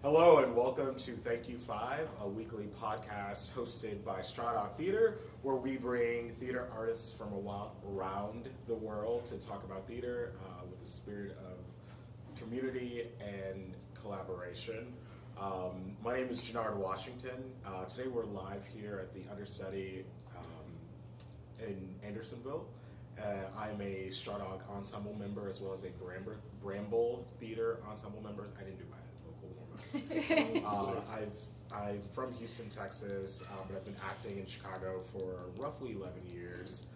Hello and welcome to Thank You Five, a weekly podcast hosted by Stradog Theater, where we bring theater artists from around the world to talk about theater with a spirit of community and collaboration. My name is Johnard, Washington. Today we're live here at the Understudy in Andersonville. I'm a Stradog ensemble member as well as a Bramble Theater ensemble member. I didn't do my vocal warm-ups. I'm from Houston, Texas, but I've been acting in Chicago for roughly 11 years.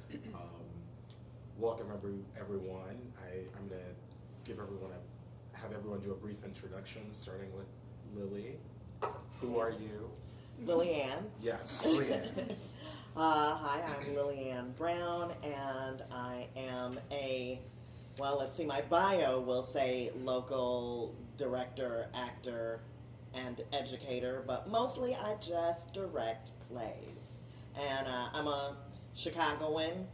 Welcome everyone. I'm going to have everyone do a brief introduction, starting with Lily. Who are you? Lili-Anne. Yes, Lili-Anne. Hi, I'm Lili-Anne Brown, and I am my bio will say local director, actor, and educator, but mostly I just direct plays. And I'm a Chicagoan,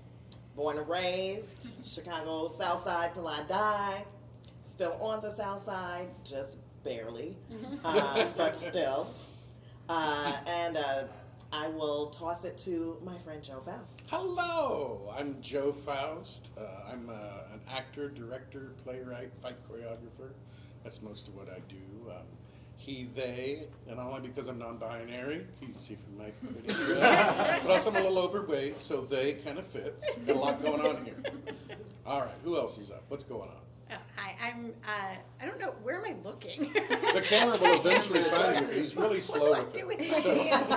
born and raised, Chicago South Side till I die, still on the South Side, just barely, but still. I will toss it to my friend Joe Foust. Hello, I'm Joe Foust. I'm an actor, director, playwright, fight choreographer. That's most of what I do. He, they, and only because I'm non-binary, you can see from my pretty but also I'm a little overweight, so they kind of fits. Got a lot going on here. All right, who else is up? What's going on? Hi, I don't know, where am I looking? The camera will eventually find you. He's really slow What do I with do it. with my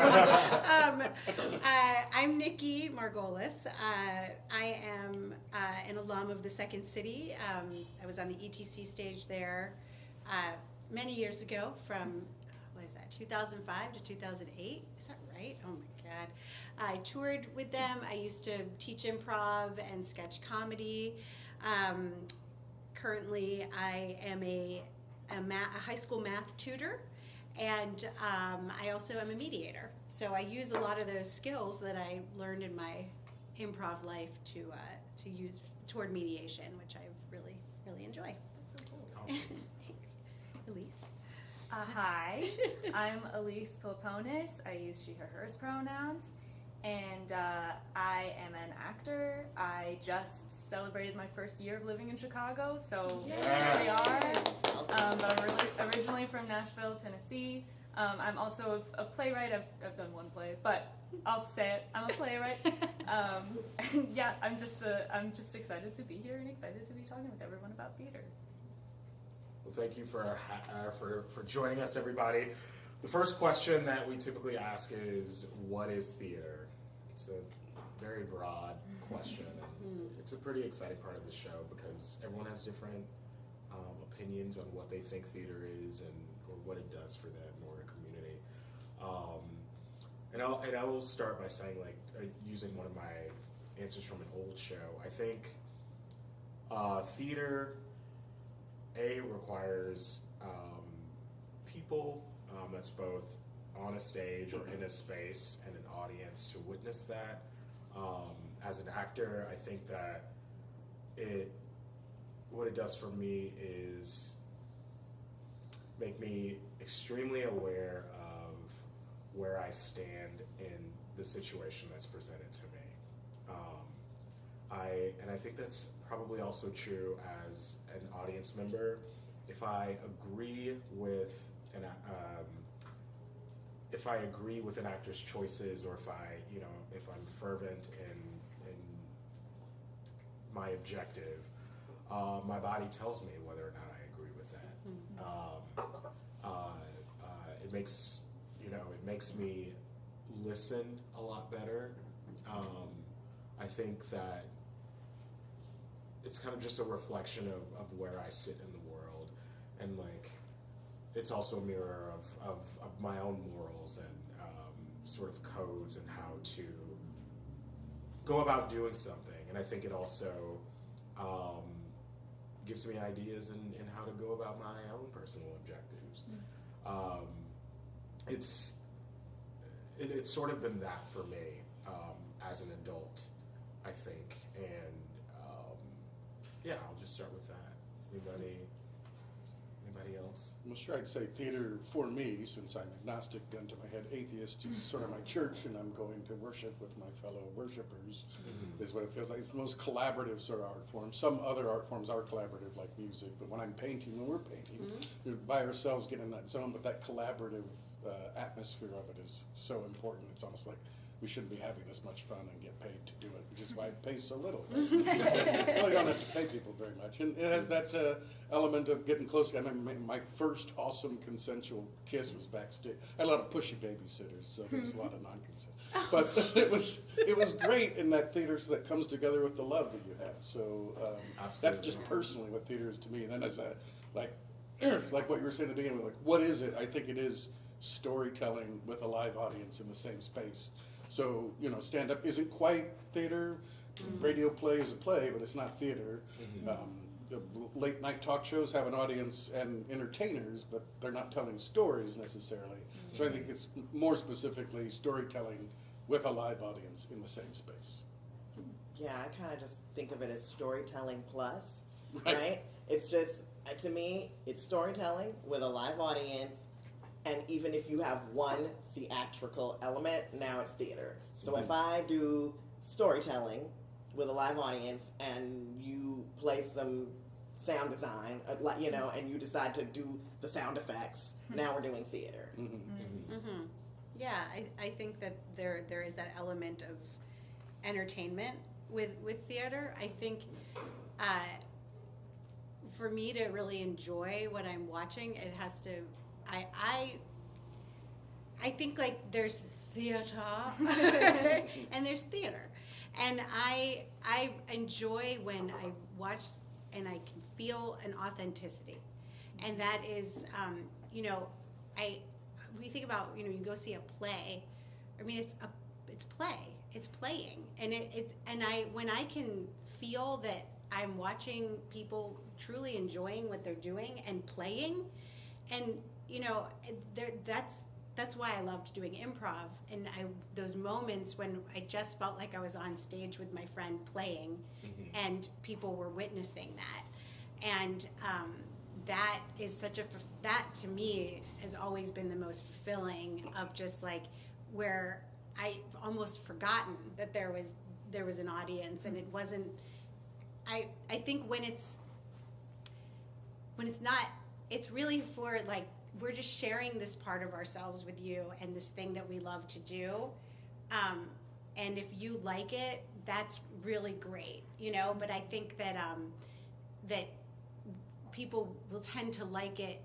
hand? I'm Nicola Margolis. I am an alum of the Second City. I was on the ETC stage there many years ago from, 2005 to 2008? Is that right? Oh my God. I toured with them. I used to teach improv and sketch comedy. Currently, I am a high school math tutor, and I also am a mediator. So I use a lot of those skills that I learned in my improv life to use toward mediation, which I really, really enjoy. That's so cool. Awesome. Thanks. Elise. Hi, I'm Elise Piliponis. I use she, her, hers pronouns. And I am an actor. I just celebrated my first year of living in Chicago, so Yes. here we are. But I'm originally from Nashville, Tennessee. I'm also a playwright. I've done one play, but I'll say it. I'm a playwright. And yeah, I'm just excited to be here and excited to be talking with everyone about theater. Well, thank you for joining us, everybody. The first question that we typically ask is, what is theater? It's a very broad question, and it's a pretty exciting part of the show because everyone has different opinions on what they think theater is or what it does for them or a community. And I will start by saying, using one of my answers from an old show. I think theater requires people. That's both on a stage or in a space and an audience to witness that. As an actor, I think that what it does for me is make me extremely aware of where I stand in the situation that's presented to me. I think that's probably also true as an audience member. If I agree with an actor's choices, or if I'm fervent in my objective, my body tells me whether or not I agree with that. It makes me listen a lot better. I think that it's kind of just a reflection of where I sit in the world, and it's also a mirror of my own morals and sort of codes and how to go about doing something. And I think it also gives me ideas in how to go about my own personal objectives. It's sort of been that for me as an adult, I think. And I'll just start with that. Anybody Anybody else? Well, sure, I'd say theater for me, since I'm agnostic, gun to my head atheist, is sort of my church, and I'm going to worship with my fellow worshipers, is what it feels like. It's the most collaborative sort of art form. Some other art forms are collaborative, like music, but when I'm painting, when we're painting, we're by ourselves getting in that zone, but that collaborative atmosphere of it is so important. It's almost like we shouldn't be having this much fun and get paid to do it, which is why it pays so little. Right? You really don't have to pay people very much. And it has that element of getting close. I remember my first awesome consensual kiss was backstage. I had a lot of pushy babysitters, so there was a lot of non-consent. But it was great in that theater that comes together with the love that you have. So that's just personally what theater is to me. And then as a, like what you were saying at the beginning, like, what is it? I think it is storytelling with a live audience in the same space. So, stand-up isn't quite theater. Radio play is a play, but it's not theater. The late-night talk shows have an audience and entertainers, but they're not telling stories necessarily. So I think it's more specifically storytelling with a live audience in the same space. Yeah, I kind of just think of it as storytelling plus, right? It's just, to me, it's storytelling with a live audience. And even if you have one theatrical element, now it's theater. So if I do storytelling with a live audience and you play some sound design, and you decide to do the sound effects, now we're doing theater. Yeah, I think that there is that element of entertainment with theater. I think for me to really enjoy what I'm watching, it has to. I think like there's theater and there's theater, and I enjoy when I watch and I can feel an authenticity, and that is we think about you go see a play. I mean it's play, it's playing, and when I can feel that I'm watching people truly enjoying what they're doing and playing. And that's why I loved doing improv, and those moments when I just felt like I was on stage with my friend playing, and people were witnessing that, and that is that to me has always been the most fulfilling of just like where I've almost forgotten that there was an audience, and it wasn't. I think when it's not. It's really for like we're just sharing this part of ourselves with you and this thing that we love to do, and if you like it, that's really great, But I think that that people will tend to like it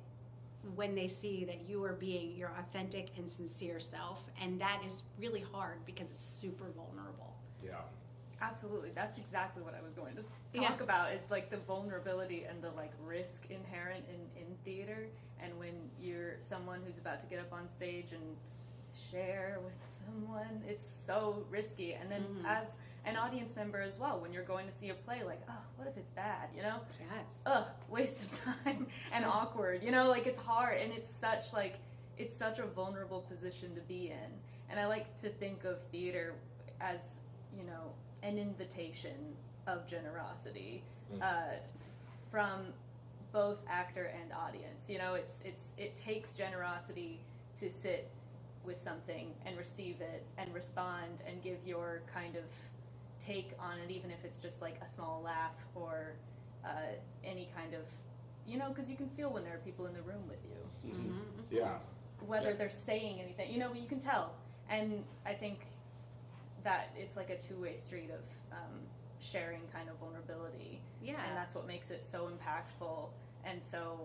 when they see that you are being your authentic and sincere self, and that is really hard because it's super vulnerable. Yeah. Absolutely. That's exactly what I was going to talk about, is like the vulnerability and the like risk inherent in theater. And when you're someone who's about to get up on stage and share with someone, it's so risky. And then as an audience member as well, when you're going to see a play, like, oh, what if it's bad, Yes. Waste of time and awkward, like it's hard, and it's such a vulnerable position to be in. And I like to think of theater as, an invitation of generosity from both actor and audience. It takes generosity to sit with something and receive it and respond and give your kind of take on it, even if it's just like a small laugh or any kind of, because you can feel when there are people in the room with you. Yeah. Whether they're saying anything, you can tell. And I think that it's like a two-way street of sharing kind of vulnerability. Yeah. And that's what makes it so impactful and so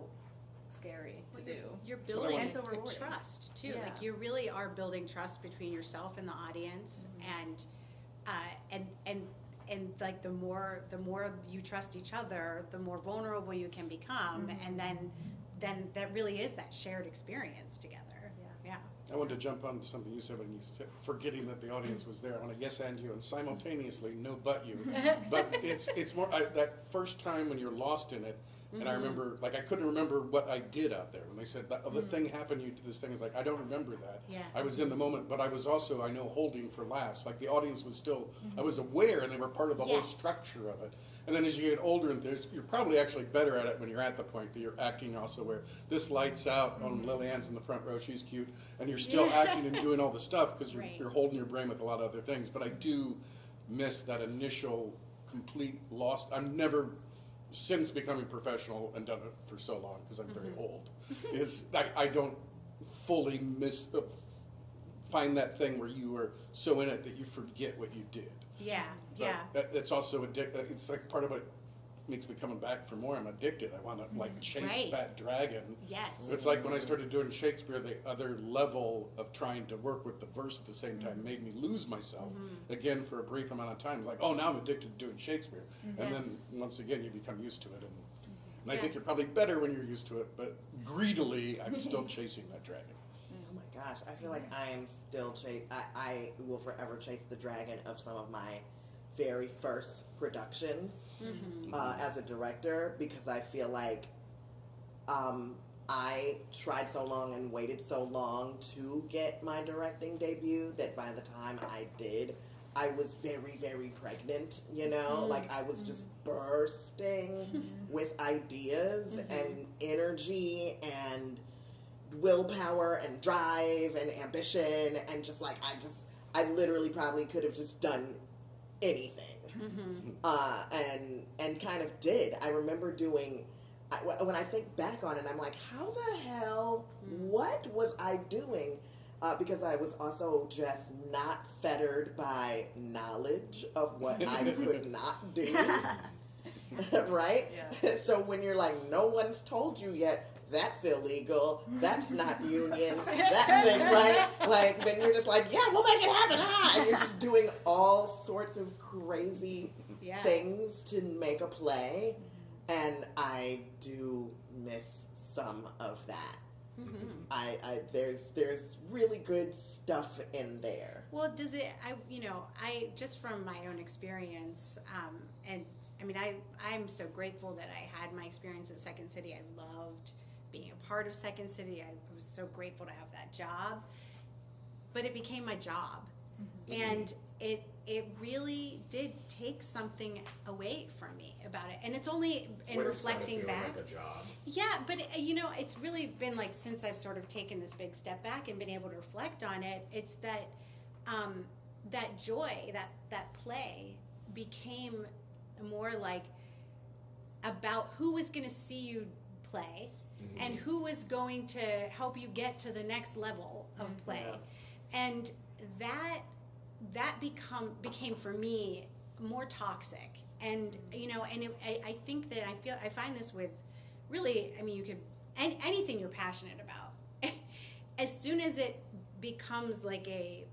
scary to do. You're building and so a rewarding. trust too. Yeah. Like you really are building trust between yourself and the audience, and like the more you trust each other, the more vulnerable you can become, and then that really is that shared experience together. Yeah. I want to jump on to something you said when you said forgetting that the audience was there. I want to yes and you and simultaneously no but you. But it's more that first time when you're lost in it, And I remember, like, I couldn't remember what I did out there. When they said, the thing happened, you did this thing, it's like, I don't remember that. Yeah. I was in the moment, but I was also, I know, holding for laughs. Like, the audience was still, I was aware, and they were part of the whole Yes. structure of it. And then as you get older, and you're probably actually better at it when you're at the point that you're acting also, where this lights out on Lili-Anne's in the front row, she's cute, and you're still acting and doing all the stuff because Right. you're holding your brain with a lot of other things. But I do miss that initial complete lost. I'm never, since becoming professional and done it for so long because I'm very old, I don't fully find that thing where you are so in it that you forget what you did. Yeah, But yeah. it's also it's like part of what makes me coming back for more. I'm addicted. I want to like chase Right. that dragon. Yes. It's like when I started doing Shakespeare, the other level of trying to work with the verse at the same time made me lose myself again for a brief amount of time. It's like, oh, now I'm addicted to doing Shakespeare. And Yes. then once again, you become used to it. And I Yeah. think you're probably better when you're used to it, but greedily, I'm still chasing that dragon. Oh my gosh, I feel like I am still I will forever chase the dragon of some of my very first productions as a director, because I feel like I tried so long and waited so long to get my directing debut that by the time I did, I was very, very pregnant, you know? Like, I was just bursting with ideas and energy and willpower and drive and ambition, and just like, I literally probably could have just done anything. And kind of did. I remember doing, when I think back on it, I'm like, how the hell, what was I doing? Because I was also just not fettered by knowledge of what I could not do. Right? Yeah. So when you're like, no one's told you yet, that's illegal, that's not union, that thing, right? Like, then you're just like, yeah, we'll make it happen, and you're just doing all sorts of crazy things to make a play, and I do miss some of that. There's really good stuff in there. Well, does it? I just from my own experience, and I mean, I'm so grateful that I had my experience at Second City. I loved being a part of Second City. I was so grateful to have that job, but it became my job, and it really did take something away from me about it. And it's only in When it's started reflecting feeling back. like a job. Yeah, but it's really been like since I've sort of taken this big step back and been able to reflect on it, it's that that joy, that play became more like about who was going to see you play and who was going to help you get to the next level of play. And that became for me more toxic. And I think that I find this with really, I mean, you could anything you're passionate about, as soon as it becomes like a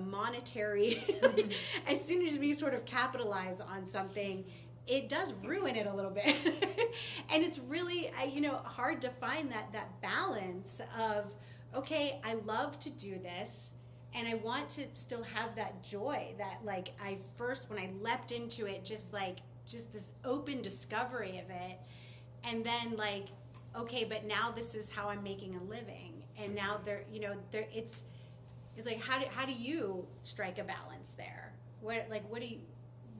monetary, as soon as we sort of capitalize on something, it does ruin it a little bit. And it's really hard to find that balance of, okay, I love to do this, and I want to still have that joy that, like, when I leapt into it, just this open discovery of it, and then like, okay, but now this is how I'm making a living, and now it's like, how do you strike a balance there?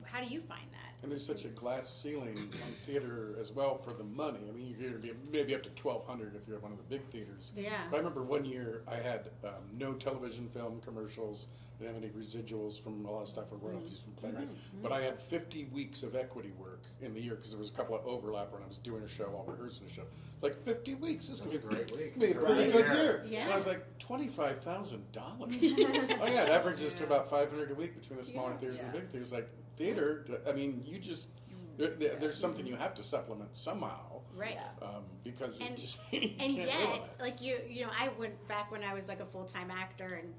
How do you find that? And there's such a glass ceiling on theater as well for the money. I mean, you're going to be maybe up to $1,200 if you're at one of the big theaters. Yeah. But I remember one year I had no television, film, commercials. I didn't have any residuals from a lot of stuff or royalties from Playwright. But I had 50 weeks of equity work in the year because there was a couple of overlap when I was doing a show while rehearsing a show. Like 50 weeks. This That's was a great week. Be a pretty Right. good year. Yeah. And I was like, $25,000. Oh yeah, it averages to about $500 a week between the smaller theaters and the big theaters. Like theater, I mean, you just there's something you have to supplement somehow, Right. because And- it just you And can't live on yet, it. like I went back when I was like a full-time actor, and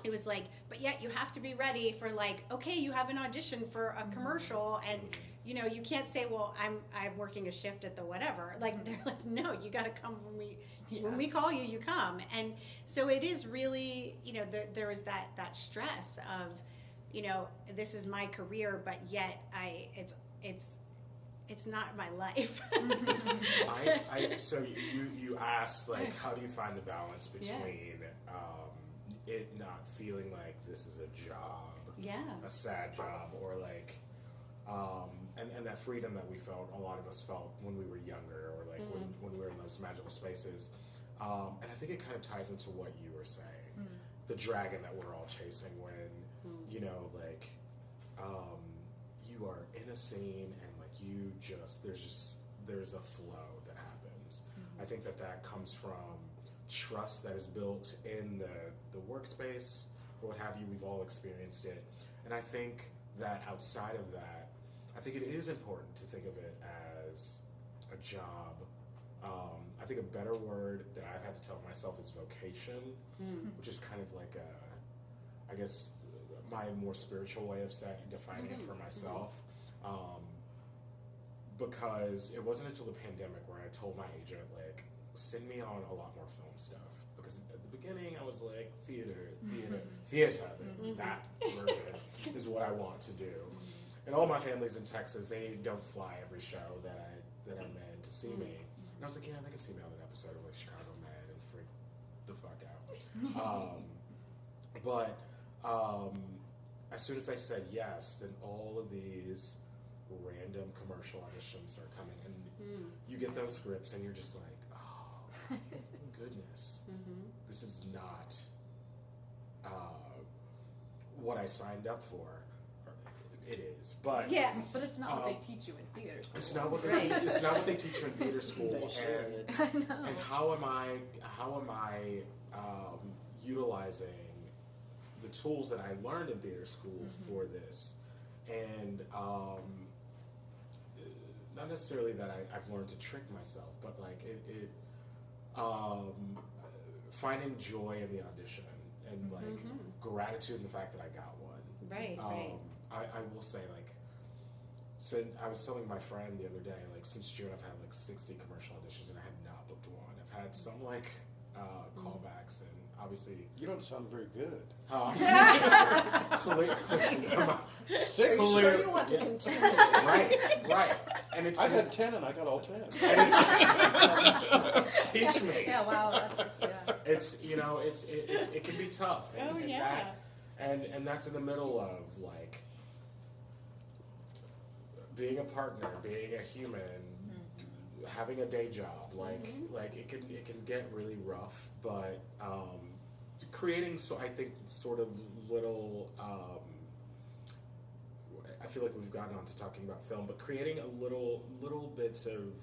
it was like, but yet you have to be ready for, like, okay, you have an audition for a commercial, and you can't say, well, I'm working a shift at the whatever. Like, they're like, no, you got to come when we call you, you come. And so it is really, there is that stress of, this is my career, but yet it's it's not my life. So you asked, like, how do you find the balance between it not feeling like this is a job, a sad job, or like, and that freedom that we felt, a lot of us felt when we were younger, or like when we were in those magical spaces. And I think it kind of ties into what you were saying, the dragon that we're all chasing when, you know, like, you are in a scene and like you just, there's a flow that happens. I think that comes from trust that is built in the workspace or what have you. We've all experienced it. And I think that outside of that, I think it is important to think of it as a job. I think a better word that I've had to tell myself is vocation, which is kind of like I guess, my more spiritual way of defining it for myself. Because it wasn't until the pandemic where I told my agent, like, send me on a lot more film stuff. Because at the beginning I was like, theater. That version is what I want to do. And all my family's in Texas. They don't fly every show that I'm in to see me. And I was like, yeah, they can see me on an episode of like Chicago Med and freak the fuck out. But as soon as I said yes, then all of these random commercial auditions are coming, and you get those scripts, and you're just like, oh, goodness, this is not what I signed up for. It is, but but it's not what they teach you in theater school. It's not what they teach. It's not what they teach you in theater school. And how am I utilizing the tools that I learned in theater school for this? And not necessarily that I've learned to trick myself, but like finding joy in the audition and like gratitude in the fact that I got one. Right. I will say, like, so I was telling my friend the other day, like, since June I've had like 60 commercial auditions and I have not booked one. I've had some like callbacks, and obviously You don't sound very good. clearly, Sure you want to continue. right, and it's I had 10 and I got all 10. and it's teach me. Yeah, wow, that's It's it can be tough. And that's in the middle of like being a partner, being a human, having a day job. Like it can get really rough, but creating I think sort of little. I feel like we've gotten on to talking about film, but creating a little bits of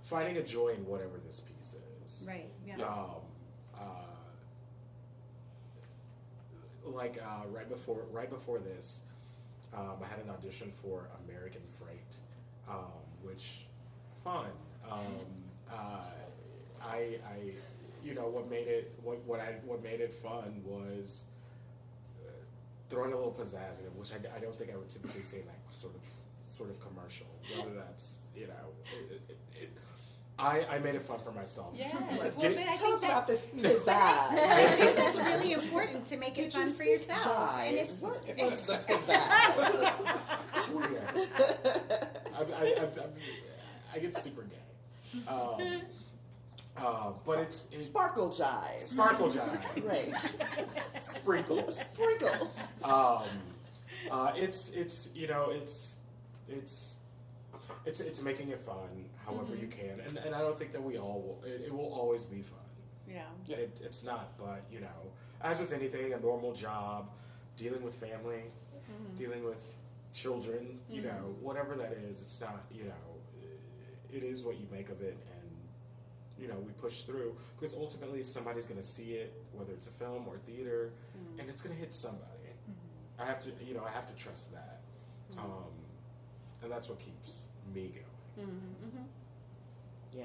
finding a joy in whatever this piece is. Right. Yeah. Right before this, I had an audition for American Freight, which fun. What made it fun was throwing a little pizzazz in it, which I don't think I would typically say in that sort of commercial. Whether that's I made it fun for myself. Yeah. Like, Well, but I Tell think us about this pizzazz. I think that's really important to make it fun for yourself. Jive? And it's What it's was the pizzazz? I get super gay. But it's Sparkle jive. Sparkle jive. Right. Sprinkles. Sprinkle. It's making it fun however you can, and I don't think that we all will. It will always be fun. yeah. It's not, but as with anything, a normal job, dealing with family, dealing with children, whatever that is, it's not, it is what you make of it, and we push through, because ultimately somebody's going to see it, whether it's a film or theater, and it's going to hit somebody. I have to trust that, and that's what keeps me going. Yeah,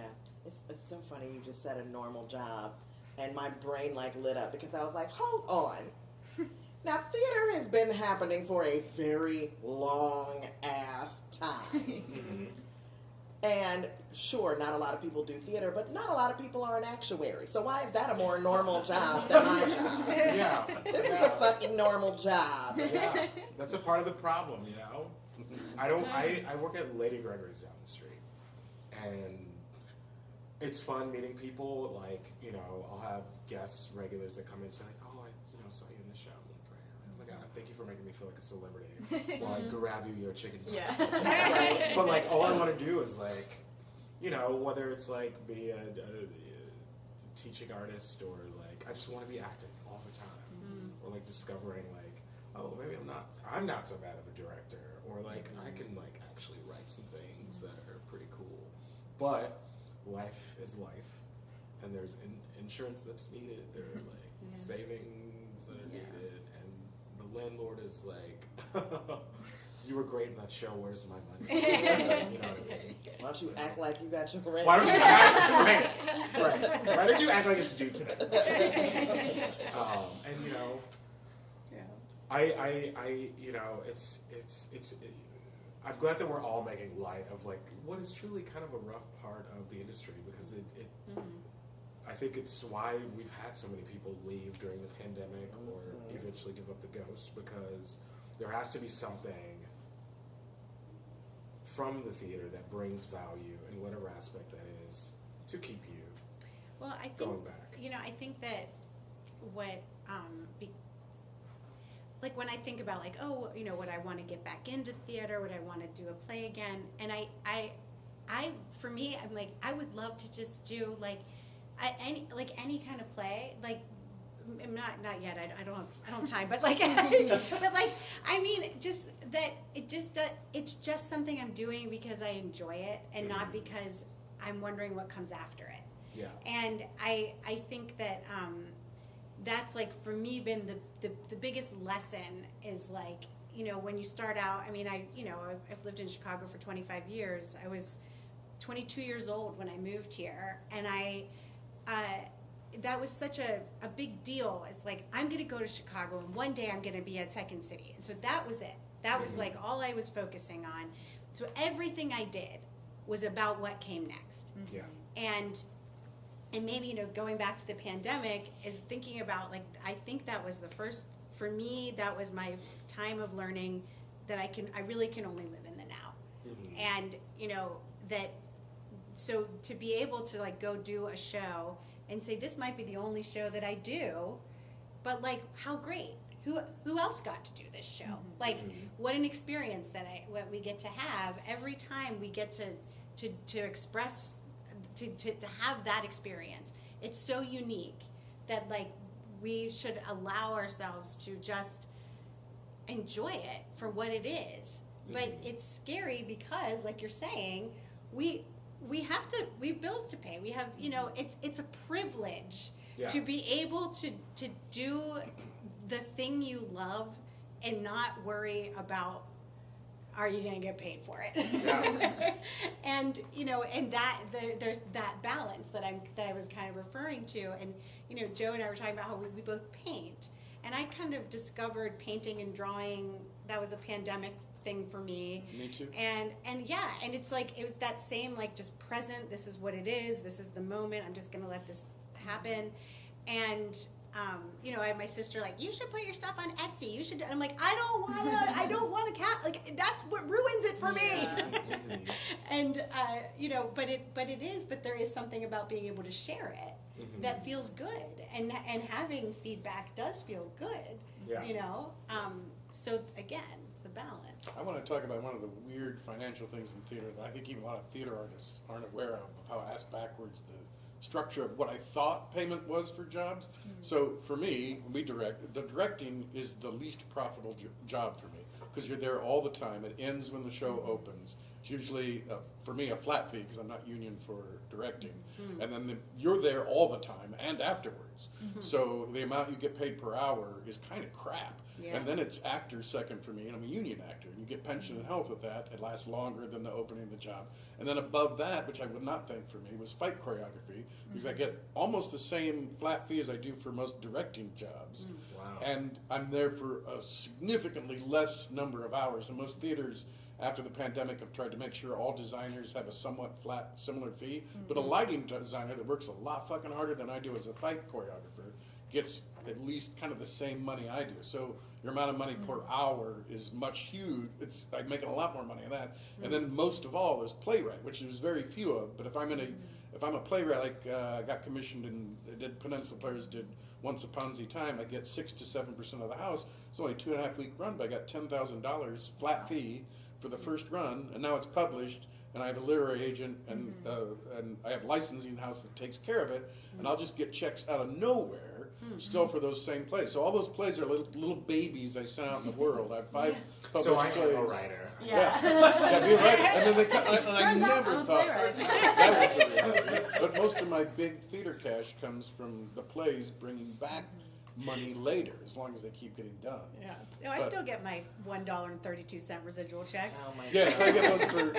it's so funny you just said a normal job, and my brain like lit up because I was like, hold on. Now, theater has been happening for a very long ass time. And sure, not a lot of people do theater, but not a lot of people are an actuary. So why is that a more normal job than my job? Yeah. This is a fucking normal job. Yeah. That's a part of the problem, I work at Lady Gregory's down the street, and it's fun meeting people. Like, you know, I'll have guests, regulars that come in and say, like, oh, I saw you in the show. I'm like, great. Oh my God, thank you for making me feel like a celebrity. While I grab you your chicken butt. Yeah. Right? But like, all I want to do is like, you know, whether it's like be a teaching artist or like, I just want to be acting all the time. Or like discovering like, oh, maybe I'm not so bad of a director. Or like, I can like actually write some things that are pretty cool. But life is life, and there's insurance that's needed. There are like savings that are needed, and the landlord is like, "You were great in that show. Where's my money?" You know what I mean? Why don't you act like you got your rent? Why don't you act right? Why don't you act like it's due today? And you know, I you know, it's. I'm glad that we're all making light of like what is truly kind of a rough part of the industry, because I think it's why we've had so many people leave during the pandemic or eventually give up the ghost, because there has to be something from the theater that brings value in whatever aspect that is to keep you going back. You know, I think that what like when I think about like, oh, you know, would I want to get back into theater? Would I want to do a play again? And I for me, I'm like, I would love to just do like any kind of play. Like, not yet. I don't have time. But like, I mean, just that it's just something I'm doing because I enjoy it and not because I'm wondering what comes after it. Yeah. And I think that. That's like for me been the biggest lesson is like, you know, when you start out, I mean, I've lived in Chicago for 25 years. I was 22 years old when I moved here, and that was such a big deal. It's like, I'm going to go to Chicago and one day I'm going to be at Second City. And so that was it. That was like all I was focusing on. So everything I did was about what came next. Yeah. And maybe, you know, going back to the pandemic is thinking about, like, I think that was the first, for me, that was my time of learning that I really can only live in the now. And, you know, so to be able to, like, go do a show and say, this might be the only show that I do, but, like, how great. Who else got to do this show? Like, what an experience what we get to have every time we get to express, to have that experience. It's so unique that like we should allow ourselves to just enjoy it for what it is. But it's scary because, like you're saying, we have bills to pay. We have, you know, it's a privilege to be able to do the thing you love and not worry about, are you going to get paid for it? Yeah. And, you know, and there's that balance that I was kind of referring to. And, you know, Joe and I were talking about how we both paint. And I kind of discovered painting and drawing, that was a pandemic thing for me. Me too. And yeah, and it's like, it was that same, like, just present, this is what it is, this is the moment, I'm just going to let this happen. And, you know, I have my sister like, you should put your stuff on Etsy. You should. And I'm like, I don't want to like, that's what ruins it for me. And you know, but there is something about being able to share it that feels good, and having feedback does feel good. Yeah. You know, so again, it's the balance. I want to talk about one of the weird financial things in theater that I think even a lot of theater artists aren't aware of how ass backwards the structure of what I thought payment was for jobs. So for me, the directing is the least profitable job for me, because you're there all the time. It ends when the show opens. It's usually, for me, a flat fee because I'm not union for directing. And then you're there all the time and afterwards. So the amount you get paid per hour is kind of crap. Yeah. And then it's actor second for me, and I'm a union actor. You get pension and health with that. It lasts longer than the opening of the job. And then above that, which I would not think for me, was fight choreography, because I get almost the same flat fee as I do for most directing jobs. Wow. And I'm there for a significantly less number of hours. And most theaters, after the pandemic, have tried to make sure all designers have a somewhat flat, similar fee. But a lighting designer that works a lot fucking harder than I do as a fight choreographer gets at least kind of the same money I do. So your amount of money per hour is much huge. It's I'm making a lot more money on that. And then most of all is playwright, which there's very few of. But if I'm a playwright, like I got commissioned and did Peninsula Players did Once Upon a Time, I get 6 to 7% of the house. It's only a 2.5 week run, but I got $10,000 flat fee for the first run, and now it's published. And I have a literary agent, and I have licensing house that takes care of it, and I'll just get checks out of nowhere, still for those same plays. So all those plays are little babies I sent out in the world. I have 5 published So I plays. am a writer. Yeah. Yeah, be a writer. And then I Turns out never I'm a thought playwright. that was the reality. But most of my big theater cash comes from the plays bringing back money later, as long as they keep getting done. Yeah. No, I But- still get my $1.32 residual checks. Oh my Yeah, God. so I get those for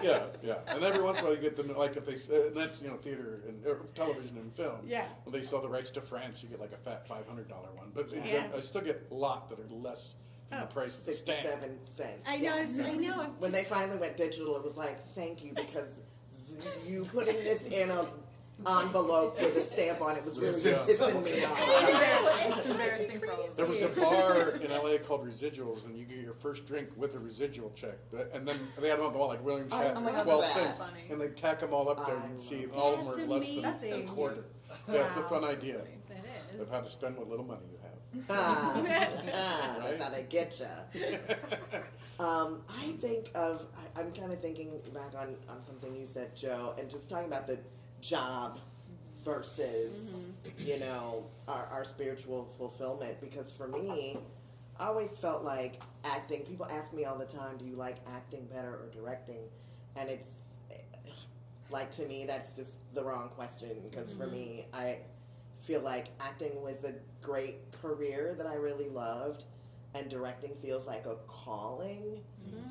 yeah, and every once in a while you get them like if they and that's theater and or television and film. Yeah. When they sell the rights to France, you get like a fat $500 one, but Yeah. I still get a lot that are less than the Oh, price of the stamp. 67 cents. I know, Yes. I know. I'm When they just- finally went digital, it was like, thank you, because you putting this in a envelope with a stamp on it was really Yeah. pissing me It's off. embarrassing. It's embarrassing for all of There us. was a bar in LA called Residuals, and you get your first drink with a residual check. And then they had them on the wall, like William I Shatner, love 12 that. cents. Funny. And they tack them all up there I and see, love and all of them That's are less than amazing. a quarter. Yeah, it's a Wow. fun idea That of is. how to spend what little money you have. That's how they get you. I think of, I'm kind of thinking back on something you said, Joe, and just talking about the job versus, our spiritual fulfillment. Because for me, I always felt like acting, people ask me all the time, do you like acting better or directing? And it's, like, to me, that's just the wrong question. Because for me, I feel like acting was a great career that I really loved, and directing feels like a calling.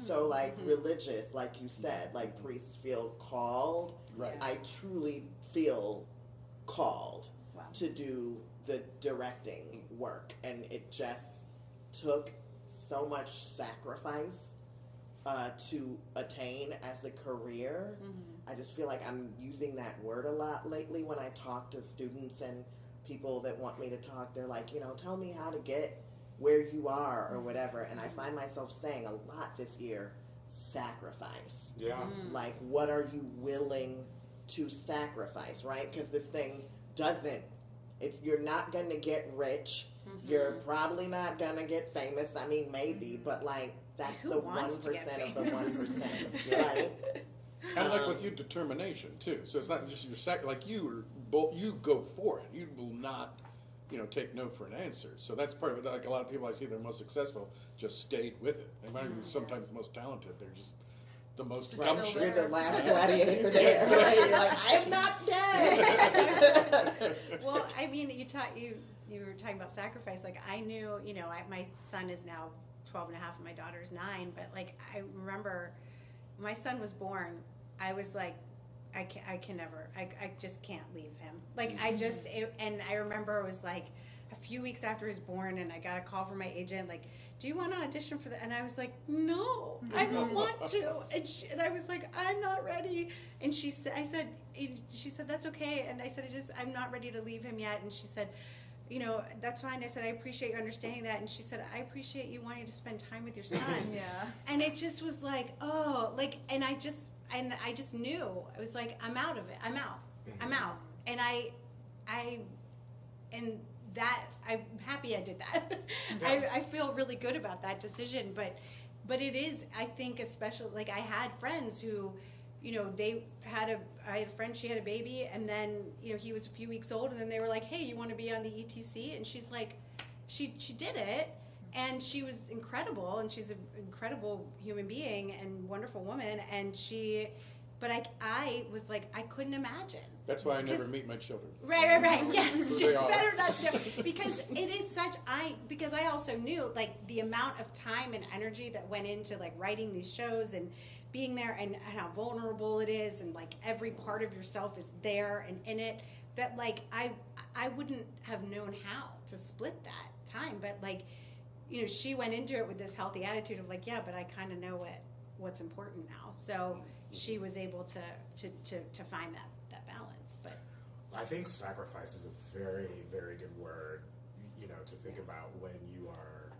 So, like, religious, like you said, like priests feel called. Right. I truly feel called Wow. to do the directing work, and it just took so much sacrifice to attain as a career. I just feel like I'm using that word a lot lately when I talk to students and people that want me to talk. They're like, tell me how to get where you are or whatever. And I find myself saying a lot this year, sacrifice. Yeah. Like, what are you willing to sacrifice, right? Because this thing doesn't, you're not going to get rich. You're probably not going to get famous. I mean, maybe, but like, that's Who the wants 1% to get of the famous? 1%, right? Kind of like with you, determination too. So it's not just your like you go for it. You will not, take no for an answer. So that's part of it. Like a lot of people I see that are most successful just stayed with it. They might be sometimes the most talented. They're just the most Just gumption. still You're the last gladiator there, right? You're like, I'm not dead. Well, I mean, you were talking about sacrifice. Like, I knew, my son is now 12 and a half and my daughter's 9, but like, I remember my son was born, I was like, I can never, I just can't leave him. Like, and I remember it was like a few weeks after he was born, and I got a call from my agent, like, do you want to audition for that? And I was like, no, I don't want to. And I was like, I'm not ready. And she said, that's okay. And I said, I'm not ready to leave him yet. And she said, that's fine. I said, I appreciate you understanding that. And she said, I appreciate you wanting to spend time with your son. Yeah. And it just was like, oh, like, and I just knew. I was like, I'm out of it. I'm out. And I'm happy I did that. I feel really good about that decision. But it is, I think, especially, like, I had friends who, I had a friend, she had a baby, and then, he was a few weeks old, and then they were like, hey, you want to be on the ETC? And she's like, she did it, and she was incredible, and she's an incredible human being and wonderful woman, but I was like, I couldn't imagine. That's why I never Because- meet my children. Right. Yeah, it's Who just they are. better not to know. Because it is because I also knew, like, the amount of time and energy that went into, like, writing these shows and being there, and how vulnerable it is, and, like, every part of yourself is there and in it, that, like, I wouldn't have known how to split that time. But, like, she went into it with this healthy attitude of, like, yeah, but I kind of know what's important now. So she was able to find that balance. But I think sacrifice is a very, very good word. to think about when you are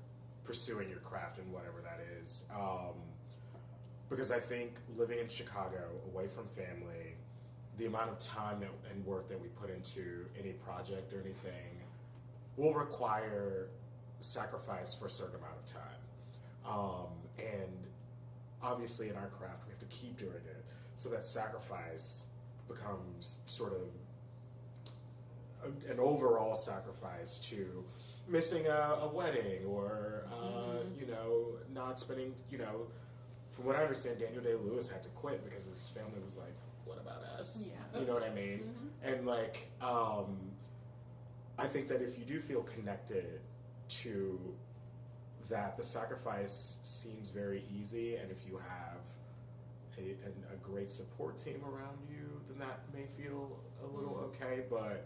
pursuing your craft and whatever that is. Because I think living in Chicago, away from family, the amount of time and work that we put into any project or anything will require sacrifice for a certain amount of time. And obviously in our craft, we have to keep doing it. So that sacrifice becomes sort of an overall sacrifice to missing a wedding or, not spending, from what I understand, Daniel Day-Lewis had to quit because his family was like, what about us? Yeah. You know what I mean? And I think that if you do feel connected to that, the sacrifice seems very easy, and if you have a great support team around you, then that may feel a little okay, but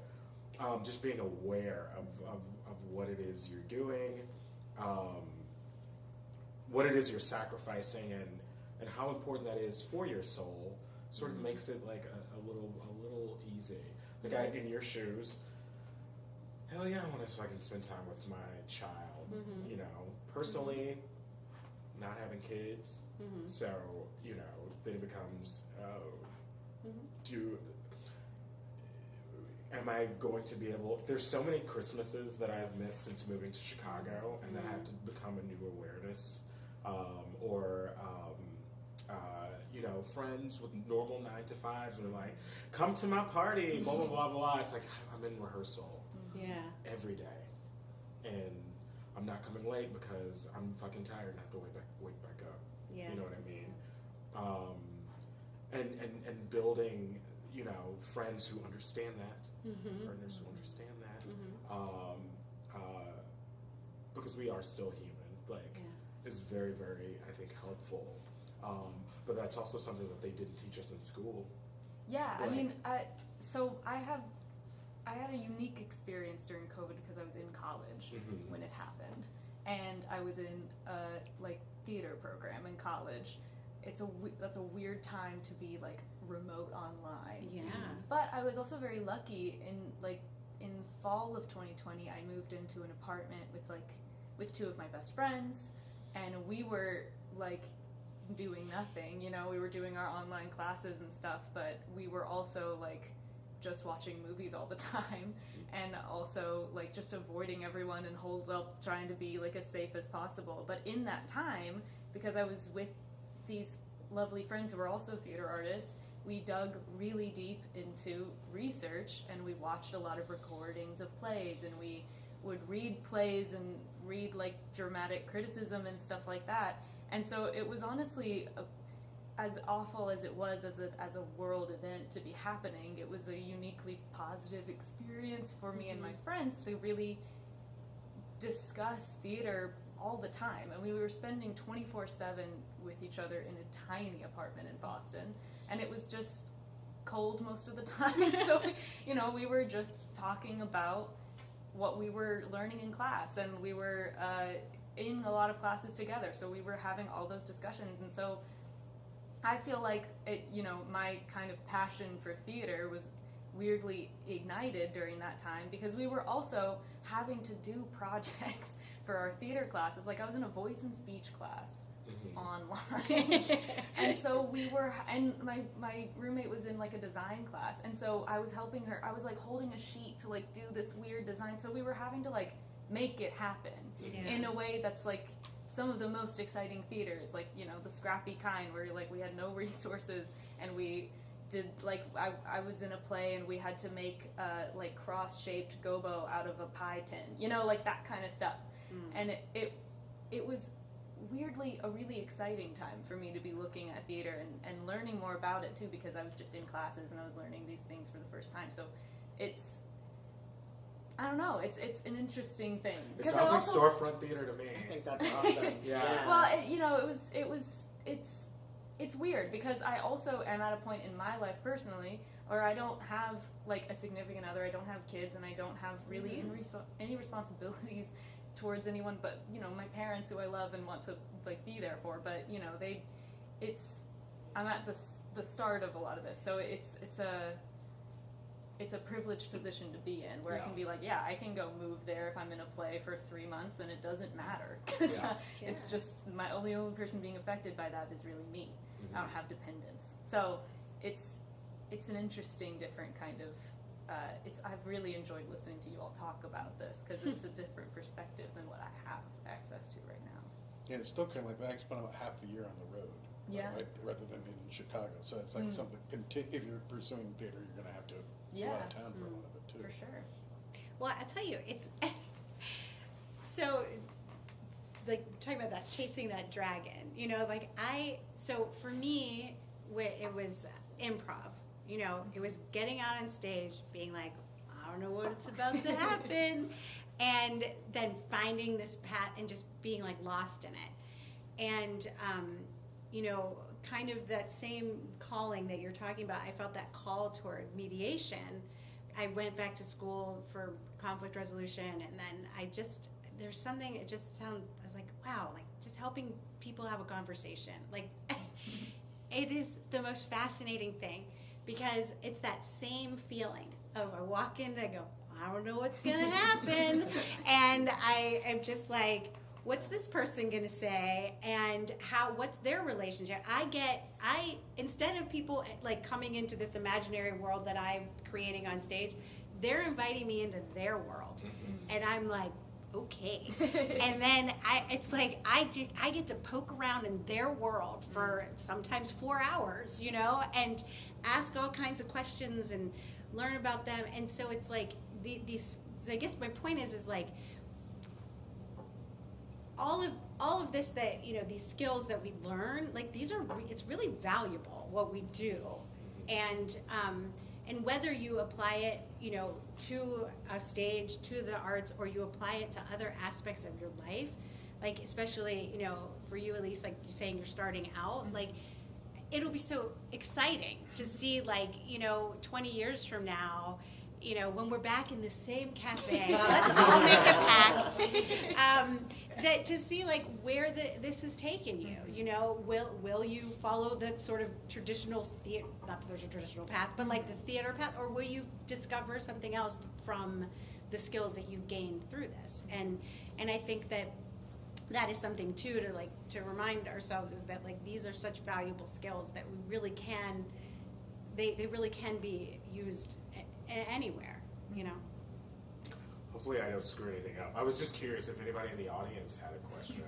just being aware of what it is you're doing, what it is you're sacrificing, and how important that is for your soul sort of makes it like a little easy. Like in your shoes, hell yeah, I want to fucking spend time with my child. Personally, not having kids, so then it becomes am I going to be able? There's so many Christmases that I've missed since moving to Chicago, and that had to become a new awareness, friends with normal 9-to-5s, and they're like, come to my party, blah, blah, blah, blah. It's like, I'm in rehearsal every day, and I'm not coming late because I'm fucking tired and I have to wake back up. Yeah. You know what I mean? And building, friends who understand that, partners who understand that, because we are still human, is very, very, I think, helpful. But that's also something that they didn't teach us in school. Yeah, I mean, so I had a unique experience during COVID because I was in college when it happened, and I was in a theater program in college. That's a weird time to be remote online. Yeah. But I was also very lucky in fall of 2020. I moved into an apartment with two of my best friends, and we were doing nothing. We were doing our online classes and stuff, but we were also just watching movies all the time, and also just avoiding everyone and hold up, trying to be as safe as possible. But in that time, because I was with these lovely friends who were also theater artists, we dug really deep into research, and we watched a lot of recordings of plays, and we would read plays and read dramatic criticism and stuff like that. And so it was honestly, as awful as it was as a world event to be happening, it was a uniquely positive experience for me and my friends to really discuss theater all the time. And we were spending 24/7 with each other in a tiny apartment in Boston, and it was just cold most of the time. So we were just talking about what we were learning in class, and we were in a lot of classes together, so we were having all those discussions. And so I feel like my kind of passion for theater was weirdly ignited during that time, because we were also having to do projects for our theater classes. I was in a voice and speech class online, and so we were, and my roommate was in a design class, and so I was helping her. I was holding a sheet to do this weird design, so we were having to make it happen in a way that's some of the most exciting theaters, the scrappy kind where we had no resources, and we did I was in a play and we had to make cross-shaped gobo out of a pie tin, that kind of stuff. And it was weirdly a really exciting time for me to be looking at theater and learning more about it too, because I was just in classes and I was learning these things for the first time. So I don't know. It's an interesting thing. It sounds like storefront theater to me. I think that's awesome. Yeah. Well, it's weird because I also am at a point in my life personally where I don't have a significant other, I don't have kids, and I don't have really any responsibilities towards anyone but my parents, who I love and want to be there for. But I'm at the start of a lot of this, so it's it's a privileged position to be in, where it Yeah. can be like, yeah, I can go move there if I'm in a play for 3 months, and it doesn't matter, because Yeah. it's just the only person being affected by that is really me. Mhm. I don't have dependents, so it's an interesting, different kind of. I've really enjoyed listening to you all talk about this, because it's a different perspective than what I have access to right now. And it's still kind of like I spent about half the year on the road, Yeah. right, rather than in Chicago. So it's like something. If you're pursuing theater, you're going to have to go out of town for a lot of it too. For sure. Well, I tell you, it's so like talking about that, chasing that dragon. You know, like so for me, it was improv. You know, it was getting out on stage, being like, I don't know what's about to happen, and then finding this path and just being like lost in it. And you know, kind of that same calling that you're talking about, I felt that call toward mediation. I went back to school for conflict resolution, and then there's something, it just I was like, wow, like just helping people have a conversation. Like, it is the most fascinating thing, because it's that same feeling of I walk in and I go, I don't know what's going to happen. And I am just like, what's this person going to say, and what's their relationship? Instead of people like coming into this imaginary world that I'm creating on stage, they're inviting me into their world. And I'm like, okay. And then it's like I get to poke around in their world for sometimes 4 hours, you know, and ask all kinds of questions and learn about them. And so it's like these, I guess my point is like, all of this, that, you know, these skills that we learn, like it's really valuable what we do, and whether you apply it, you know, to a stage, to the arts, or you apply it to other aspects of your life, like especially, you know, for you, Elise, like you're saying you're starting out, like it'll be so exciting to see, like, you know, 20 years from now, you know, when we're back in the same cafe, let's all make a pact, that to see like where this has taken you. You know, will you follow the sort of traditional theater? Not that there's a traditional path, but like the theater path, or will you discover something else from the skills that you've gained through this? And I think that is something too to remind ourselves, is that like these are such valuable skills that we really can. They really can be used anywhere, you know. Hopefully I don't screw anything up. I was just curious if anybody in the audience had a question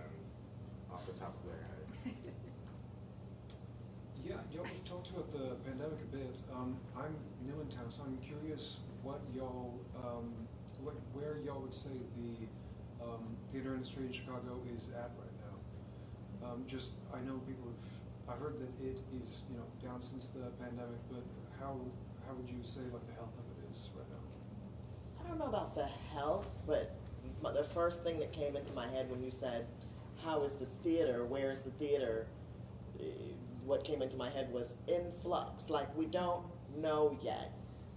off the top of their head. Yeah, y'all talked about the pandemic a bit. I'm new in town, so I'm curious what y'all, where y'all would say the theater industry in Chicago is at right now. I know I've heard that it is, you know, down since the pandemic, but how would you say like the health of it is right now? I don't know about the health, but the first thing that came into my head when you said, how is the theater, where is the theater, what came into my head was in flux. Like, we don't know yet.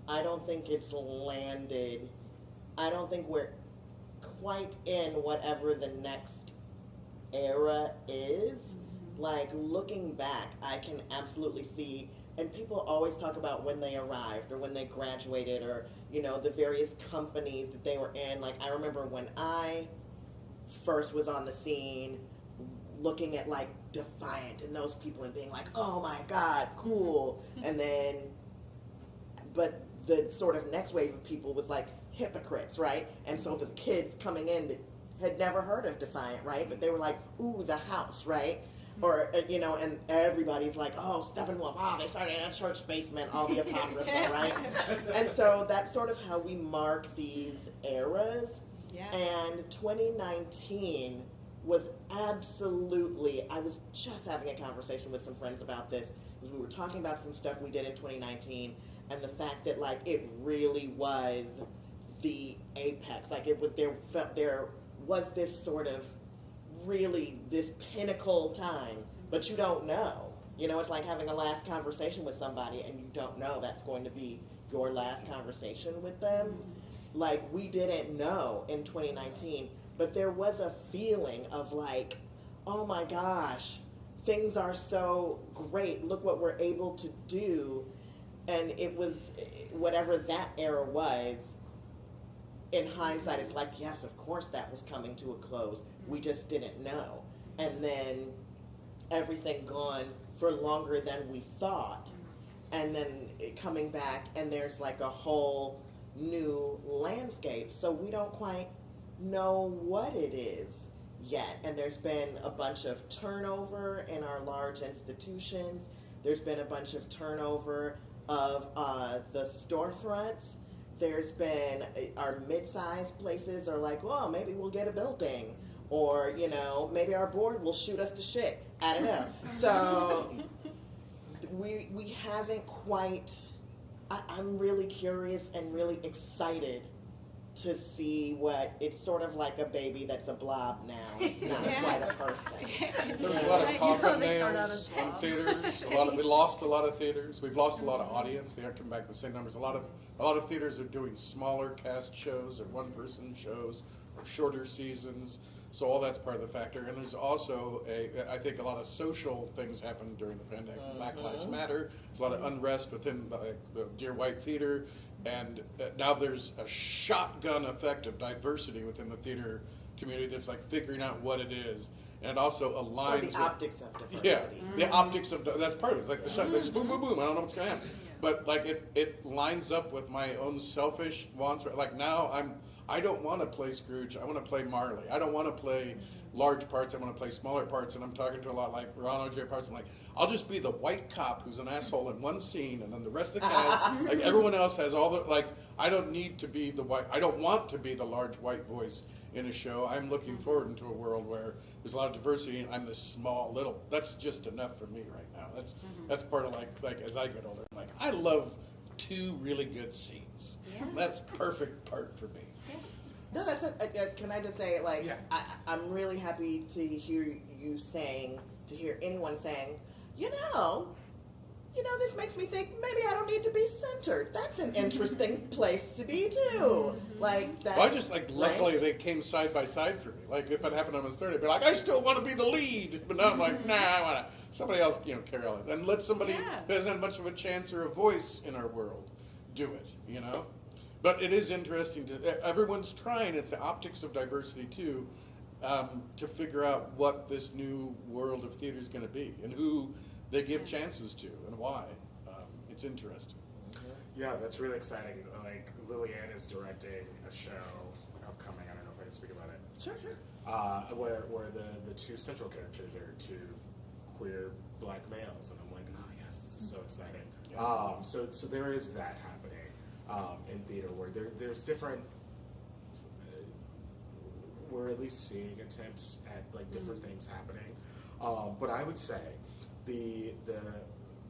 I don't think it's landed. I don't think we're quite in whatever the next era is. Like, looking back, I can absolutely see, and people always talk about when they arrived or when they graduated, or, you know, the various companies that they were in. Like, I remember when I first was on the scene, looking at like Defiant and those people and being like, oh my God, cool. And then, but the sort of next wave of people was like Hypocrites, right? And so the kids coming in that had never heard of Defiant, right? But they were like, ooh, The House, right? Or, you know, and everybody's like, oh, Steppenwolf, they started in a church basement, all the apocrypha, right? And so that's sort of how we mark these eras. Yeah. And 2019 was absolutely, I was just having a conversation with some friends about this, because we were talking about some stuff we did in 2019, and the fact that, like, it really was the apex. Like, it was, there was this sort of really this pinnacle time, but you don't know. You know, it's like having a last conversation with somebody and you don't know that's going to be your last conversation with them. Like, we didn't know in 2019, but there was a feeling of like, oh my gosh, things are so great. Look what we're able to do. and it was whatever that era was. In hindsight, it's like, yes, of course that was coming to a close. We just didn't know. And then everything gone for longer than we thought. And then it coming back, and there's like a whole new landscape. So we don't quite know what it is yet. And there's been a bunch of turnover in our large institutions. There's been a bunch of turnover of the storefronts. There's been our mid-sized places are like, well, maybe we'll get a building, or maybe our board will shoot us to shit. I don't know. So we haven't quite. I'm really curious and really excited to see what it's sort of like a baby that's a blob now. It's not quite a person. There's a lot of coffin They start out nails as on blobs. theaters. We lost a lot of theaters. We've lost a lot of audience. They aren't coming back the same numbers. A lot of theaters are doing smaller cast shows or one-person shows or shorter seasons. So all that's part of the factor. And there's also I think a lot of social things happened during the pandemic. Black Lives Matter. There's a lot of unrest within the Dear White Theater. And now there's a shotgun effect of diversity within the theater community that's like figuring out what it is. And it also aligns Or the with, optics of diversity. yeah, the optics of that's part of it. It's like the shot, there's boom, boom, boom. I don't know what's going to happen, but like it lines up with my own selfish wants. Like now I don't want to play Scrooge. I want to play Marley. I don't want to play large parts. I want to play smaller parts. And I'm talking to a lot like Ron O.J. Parts. I'm like, I'll just be the white cop who's an asshole in one scene, and then the rest of the cast, like everyone else has all the like. I don't need to be the white. I don't want to be the large white voice in a show. I'm looking forward into a world where there's a lot of diversity, and I'm this small little. That's just enough for me right now. That's part of like as I get older, I'm like I love 2 really good scenes. Yeah. That's perfect part for me. No, that's it. Can I just say, like, Yeah. I'm really happy to hear anyone saying, this makes me think maybe I don't need to be centered. That's an interesting place to be too. Like that. Well, I just luckily right? they came side by side for me. Like if it happened on the third, I'd be like, I still want to be the lead, but now I'm like, nah, I want to somebody else, carry on it, and let somebody who hasn't had much of a chance or a voice in our world do it. But it is interesting everyone's trying. It's the optics of diversity too, to figure out what this new world of theater is going to be and who they give chances to and why. It's interesting. Yeah, that's really exciting. Like Lili-Anne is directing a show upcoming. I don't know if I can speak about it. Sure. Where the 2 central characters are 2 queer black males, and I'm like, oh yes, this is so exciting. Yeah. So there is that happening in theater where there's different. We're at least seeing attempts at like different things happening, but I would say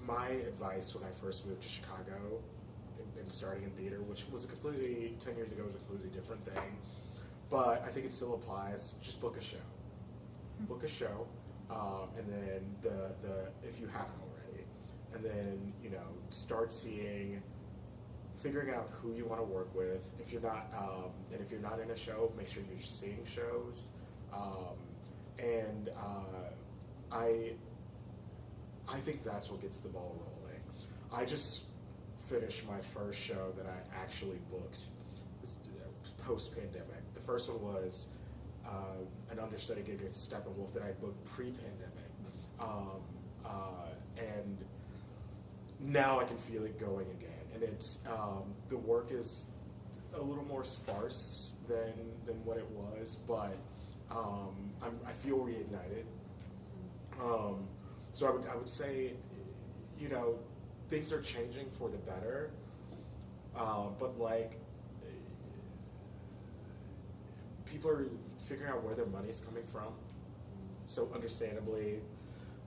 my advice when I first moved to Chicago and starting in theater, which was 10 years ago was a completely different thing, but I think it still applies. Just book a show. Book a show, and then the if you haven't already, and then start figuring out who you want to work with. If you're not, and if you're not in a show, make sure you're seeing shows, and I think that's what gets the ball rolling. I just finished my first show that I actually booked post-pandemic. The first one was an understudy gig at Steppenwolf that I booked pre-pandemic. And now I can feel it going again. And it's the work is a little more sparse than what it was, but I feel reignited. So I would say, things are changing for the better, but people are figuring out where their money's coming from. So understandably,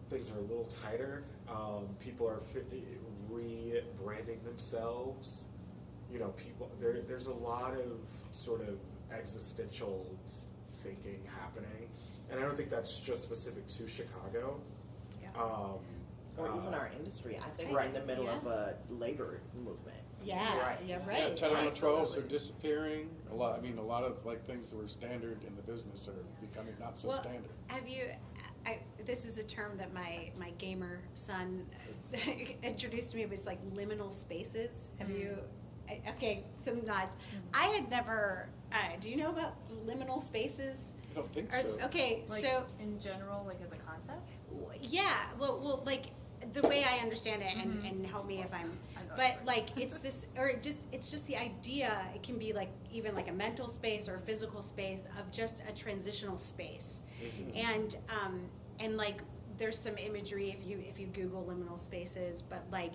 things are a little tighter. People are rebranding themselves. There's a lot of sort of existential thinking happening, and I don't think that's just specific to Chicago. or even our industry. I think Right. we're in the middle of a labor movement. Yeah, Right. yeah, Yeah, right. 10 on the 12s are Absolutely. disappearing. A lot of like things that were standard in the business are becoming not so Well, standard. have you? This is a term that my gamer son introduced to me. It was like liminal spaces. Have you? Okay, some nods. I had never. Do you know about liminal spaces? I don't think Or- so. Okay, Like so in general, like as a concept. yeah, well, like the way I understand it, and help me if I'm. I'm not But sure. like it's this, or it's just the idea. It can be like even like a mental space or a physical space of just a transitional space, and like there's some imagery if you Google liminal spaces, but like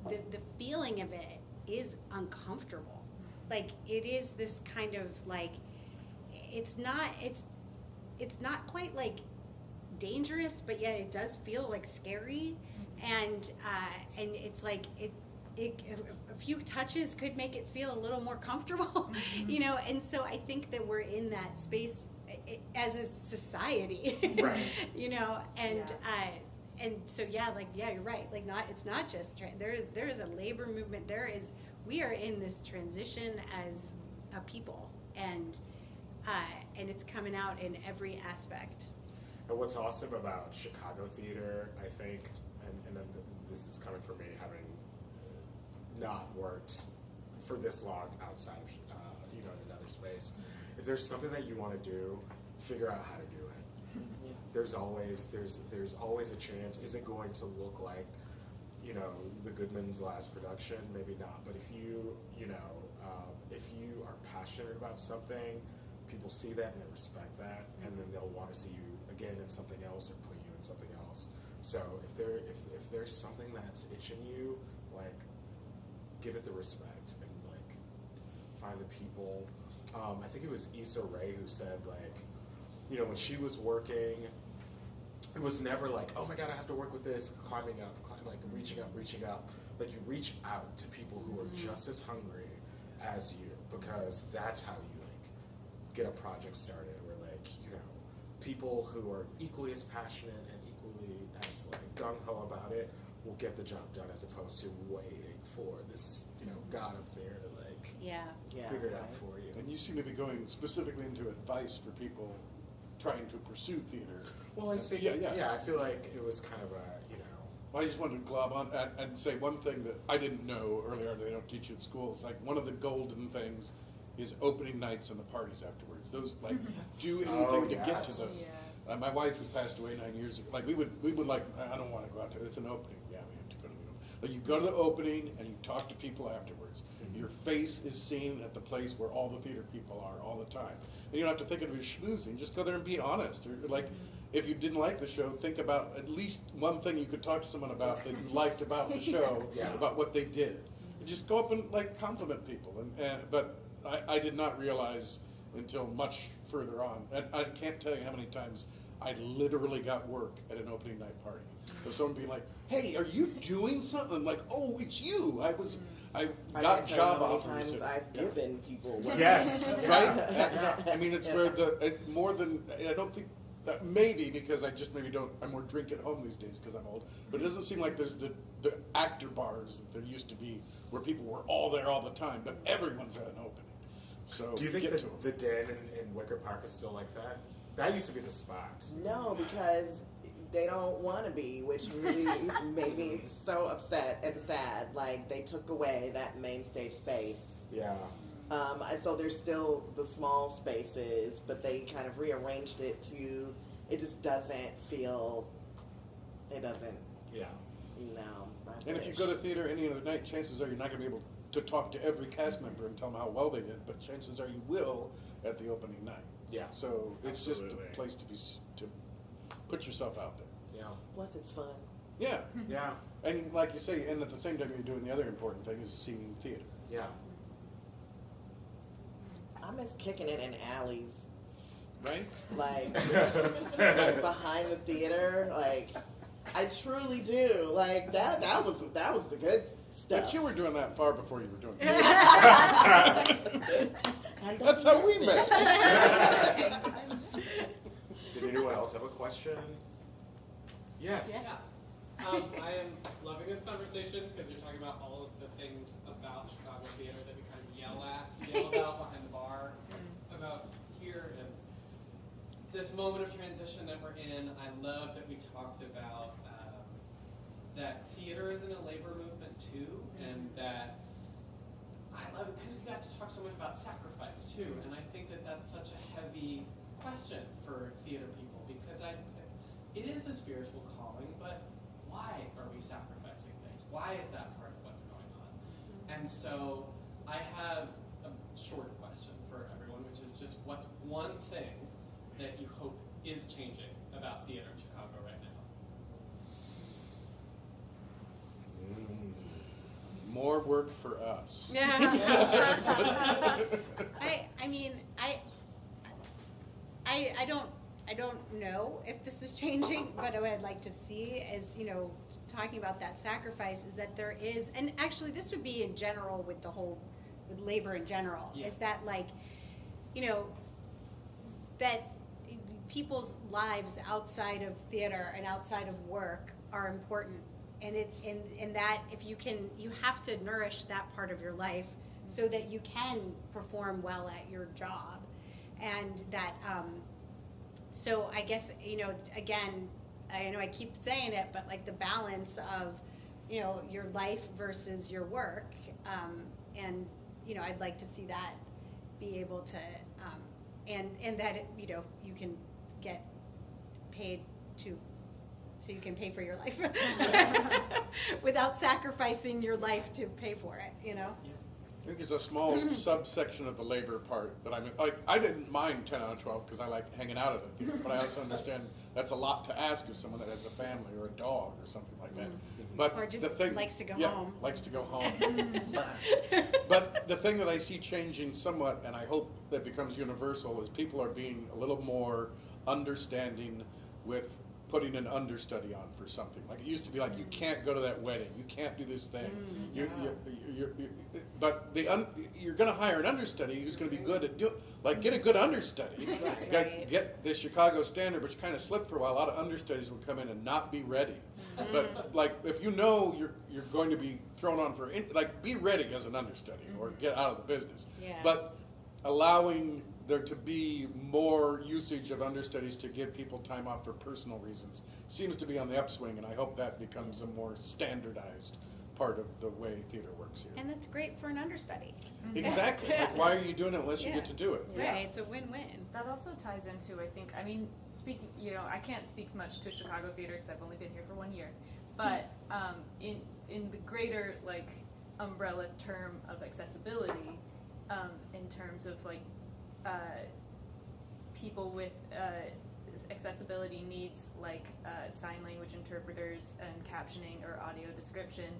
the feeling of it is uncomfortable. Like it is this kind of like it's not quite like dangerous, but yet it does feel like scary, and it's like a few touches could make it feel a little more comfortable, you know. And so I think that we're in that space as a society, Right. you know, and so yeah, you're right. Like it's not just there is a labor movement. We are in this transition as a people, and it's coming out in every aspect. And what's awesome about Chicago theater, I think, and this is coming from me having not worked for this long outside of, in another space. If there's something that you want to do, figure out how to do it. Yeah. There's always a chance. Is it going to look like, the Goodman's last production? Maybe not. But if you are passionate about something, people see that and they respect that, and then they'll want to see you again in something else or put you in something else. So if there's something that's itching you, like, give it the respect and like find the people. I think it was Issa Rae who said, like, when she was working, it was never like, oh my God, I have to work with this, climbing up, like reaching up. Like, you reach out to people who are just as hungry as you, because that's how you like get a project started, where like, people who are equally as passionate and equally as like gung-ho about it will get the job done, as opposed to waiting for this, God up there to like Yeah. figure it out right. for you. And you seem to be going specifically into advice for people trying to pursue theater. Well, I see. Yeah. I feel like it was kind of a, Well, I just wanted to glob on and say one thing that I didn't know earlier. They don't teach you at school. It's like one of the golden things is opening nights and the parties afterwards. Those like do anything to get to yes. those. Yeah. My wife, who passed away 9 years ago, like we would like, I don't want to go out to. It's an opening. Yeah, we have to go to the opening. But you go to the opening and you talk to people afterwards. Your face is seen at the place where all the theater people are all the time. And you don't have to think of it as schmoozing. Just go there and be honest. Or like, if you didn't like the show, think about at least one thing you could talk to someone about that you liked about the show, Yeah. about what they did. And just go up and like compliment people. But I did not realize until much further on. And I can't tell you how many times I literally got work at an opening night party. So someone being like, "Hey, are you doing something?" Like, "Oh, it's you." I I got can't tell job you how offers. many times I've given people work. Yes. Right? I mean, it's where more than, I don't think, that maybe because I just maybe don't, I more drink at home these days because I'm old, but it doesn't seem like there's the actor bars that there used to be where people were all there all the time, but everyone's at an opening. So Do you think get that to 'em. the Den in Wicker Park is still like that? That used to be the spot. No, because they don't want to be, which really made me so upset and sad. Like, they took away that main stage space. Yeah. So there's still the small spaces, but they kind of rearranged it to, it just doesn't feel, it doesn't, Yeah. no. I And if you wish. go to theater any other night, chances are you're not going to be able to talk to every cast member and tell them how well they did, but chances are you will at the opening night. Yeah. So it's Absolutely. just a place to put yourself out there. Yeah. Plus, it's fun. Yeah. Yeah. And like you say, and at the same time you're doing the other important thing is seeing theater. Yeah. I miss kicking it in alleys. Right? Like behind the theater. Like, I truly do. Like, that was the good stuff. But you were doing that far before you were doing theater. And That's how we met. Did anyone else have a question? Yes. Yeah. I am loving this conversation because you're talking about all of the things about Chicago theater that we kind of yell about behind the bar, about here and this moment of transition that we're in. I love that we talked about that theater is in a labor movement too, and that I love it because we got to talk so much about sacrifice too, and I think that that's such a heavy question for theater people because it is a spiritual calling, but why are we sacrificing things? Why is that part of what's going on? And so I have a short question for everyone, which is just what's one thing that you hope is changing about theater in Chicago right now? More work for us. Yeah. I mean, I don't know if this is changing, but what I'd like to see is, talking about that sacrifice is that there is, and actually this would be in general with labor in general, is that that people's lives outside of theater and outside of work are important. And that if you have to nourish that part of your life so that you can perform well at your job. And that, so I guess, again, I know I keep saying it, but like the balance of, your life versus your work. And, I'd like to see that be able to, and that, you can get paid so you can pay for your life without sacrificing your life to pay for it, I think there's a small subsection of the labor part that I didn't mind 10 out of 12 because I like hanging out at the theater, but I also understand that's a lot to ask of someone that has a family or a dog or something like that. But or just the thing, likes to go home. Likes to go home. But the thing that I see changing somewhat, and I hope that becomes universal, is people are being a little more understanding with putting an understudy on for something. Like it used to be like, you can't go to that wedding, you can't do this thing. But you're going to hire an understudy who's going to be good at get a good understudy. Right. Get the Chicago standard, which kind of slipped for a while. A lot of understudies would come in and not be ready. But like if you're going to be thrown on for be ready as an understudy or get out of the business. Yeah. But allowing there to be more usage of understudies to give people time off for personal reasons seems to be on the upswing, and I hope that becomes a more standardized part of the way theater works here. And that's great for an understudy. Exactly. Like, why are you doing it unless you get to do it? Right, it's a win-win. That also ties into, speaking, I can't speak much to Chicago theater because I've only been here for 1 year, but in the greater umbrella term of accessibility, in terms of people with accessibility needs sign language interpreters and captioning or audio description,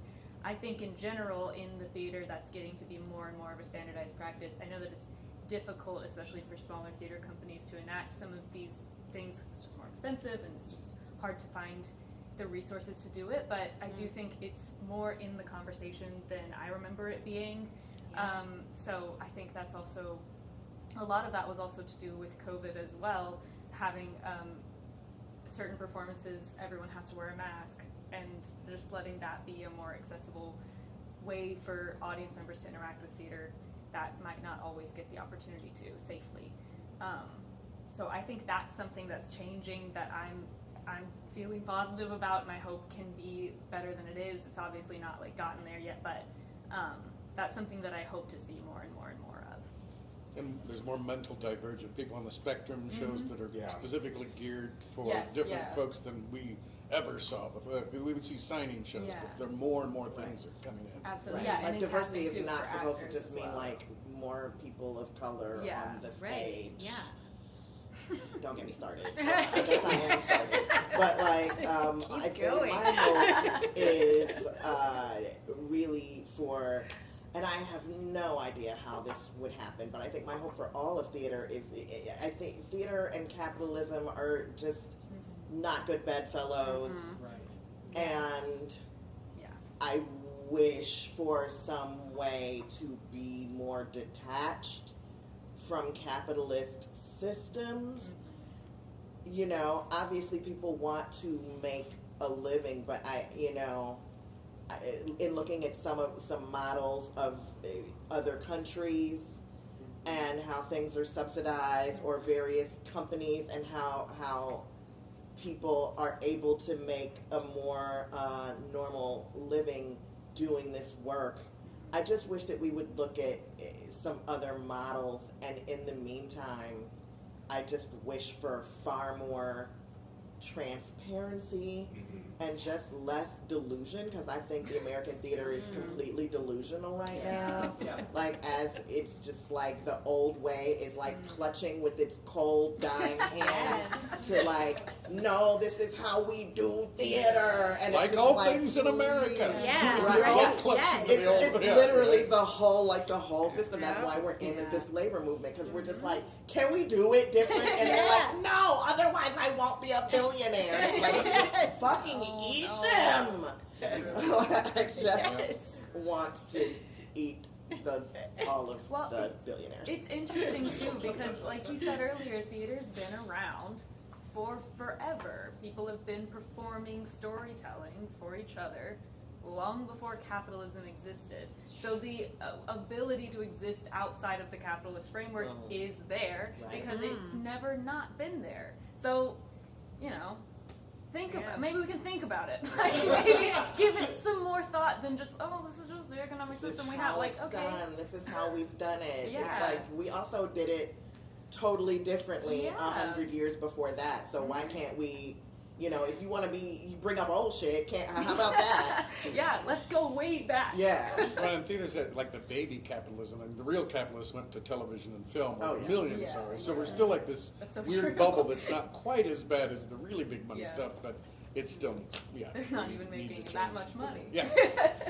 I think in general in the theater that's getting to be more and more of a standardized practice. I know that it's difficult, especially for smaller theater companies, to enact some of these things because it's just more expensive and it's just hard to find the resources to do it, but I do think it's more in the conversation than I remember it being. So I think that's also, a lot of that was also to do with COVID as well, having certain performances, everyone has to wear a mask, and just letting that be a more accessible way for audience members to interact with theater that might not always get the opportunity to safely. So I think that's something that's changing that I'm feeling positive about, and I hope can be better than it is. It's obviously not gotten there yet, but that's something that I hope to see more and more and more of. And there's more mental divergent people on the spectrum, shows that are specifically geared for different folks than we ever saw before. We would see signing shows, but there are more and more things that are coming in. Absolutely, Right. and diversity casting is too not for supposed to actors just as mean well. more people of color on the stage. Yeah. Don't get me started. I guess I am started. But I think going. my hope is really for, and I have no idea how this would happen, but I think my hope for all of theater is, I think theater and capitalism are just not good bedfellows. Right. And I wish for some way to be more detached from capitalist systems. Obviously people want to make a living, but in looking at some models of other countries and how things are subsidized, or various companies, and how people are able to make a more normal living doing this work. I just wish that we would look at some other models, and in the meantime, I just wish for far more transparency and just less delusion, because I think the American theater is completely delusional right now. Yeah. Like, as it's just like the old way is like clutching with its cold, dying hands to like, no, this is how we do theater. And Like it's just all like, things in America. Yeah. Right. We're all Yeah. clutching Yes. the It's, old- it's yeah, literally right. the whole system. That's why we're in this labor movement, because we're just like, can we do it different? And they're like, no, otherwise I won't be a billionaire. It's like, fucking eat them. I just want to eat all of Well, the billionaires. It's interesting too because, like you said earlier, theater's been around for forever. People have been performing storytelling for each other long before capitalism existed. So the ability to exist outside of the capitalist framework is there because it's never not been there. So, think about. Maybe we can think about it. Like maybe give it some more thought than just, oh, this is just the economic system we have. Like, okay, done. This is how we've done it. Yeah. It's like we also did it totally differently 100 years before that. So why can't we? If you want to you bring up old shit. How about that? yeah, let's go way back. Yeah. Well, in theaters, like the baby capitalism, and the real capitalists went to television and film, where millions Yeah. are. So we're still like this That's so weird true. bubble that's not quite as bad as the really big money Yeah. stuff, but it still needs. Yeah, They're not we even need making to that change. much money. Yeah.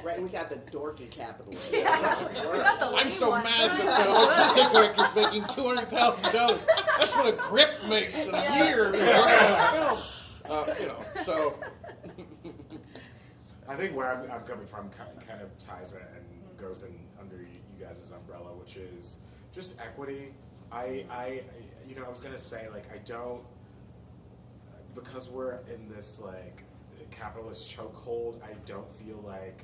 Right, we got the dorky capitalism. Yeah. We got the I'm lame so ones. mad that the artistic director's making $200,000. That's what a grip makes in a Yeah. year. So. I think where I'm coming from kind of ties in and goes in under you guys' umbrella, which is just equity. I was gonna say, like, I don't, because we're in this like capitalist chokehold. I don't feel like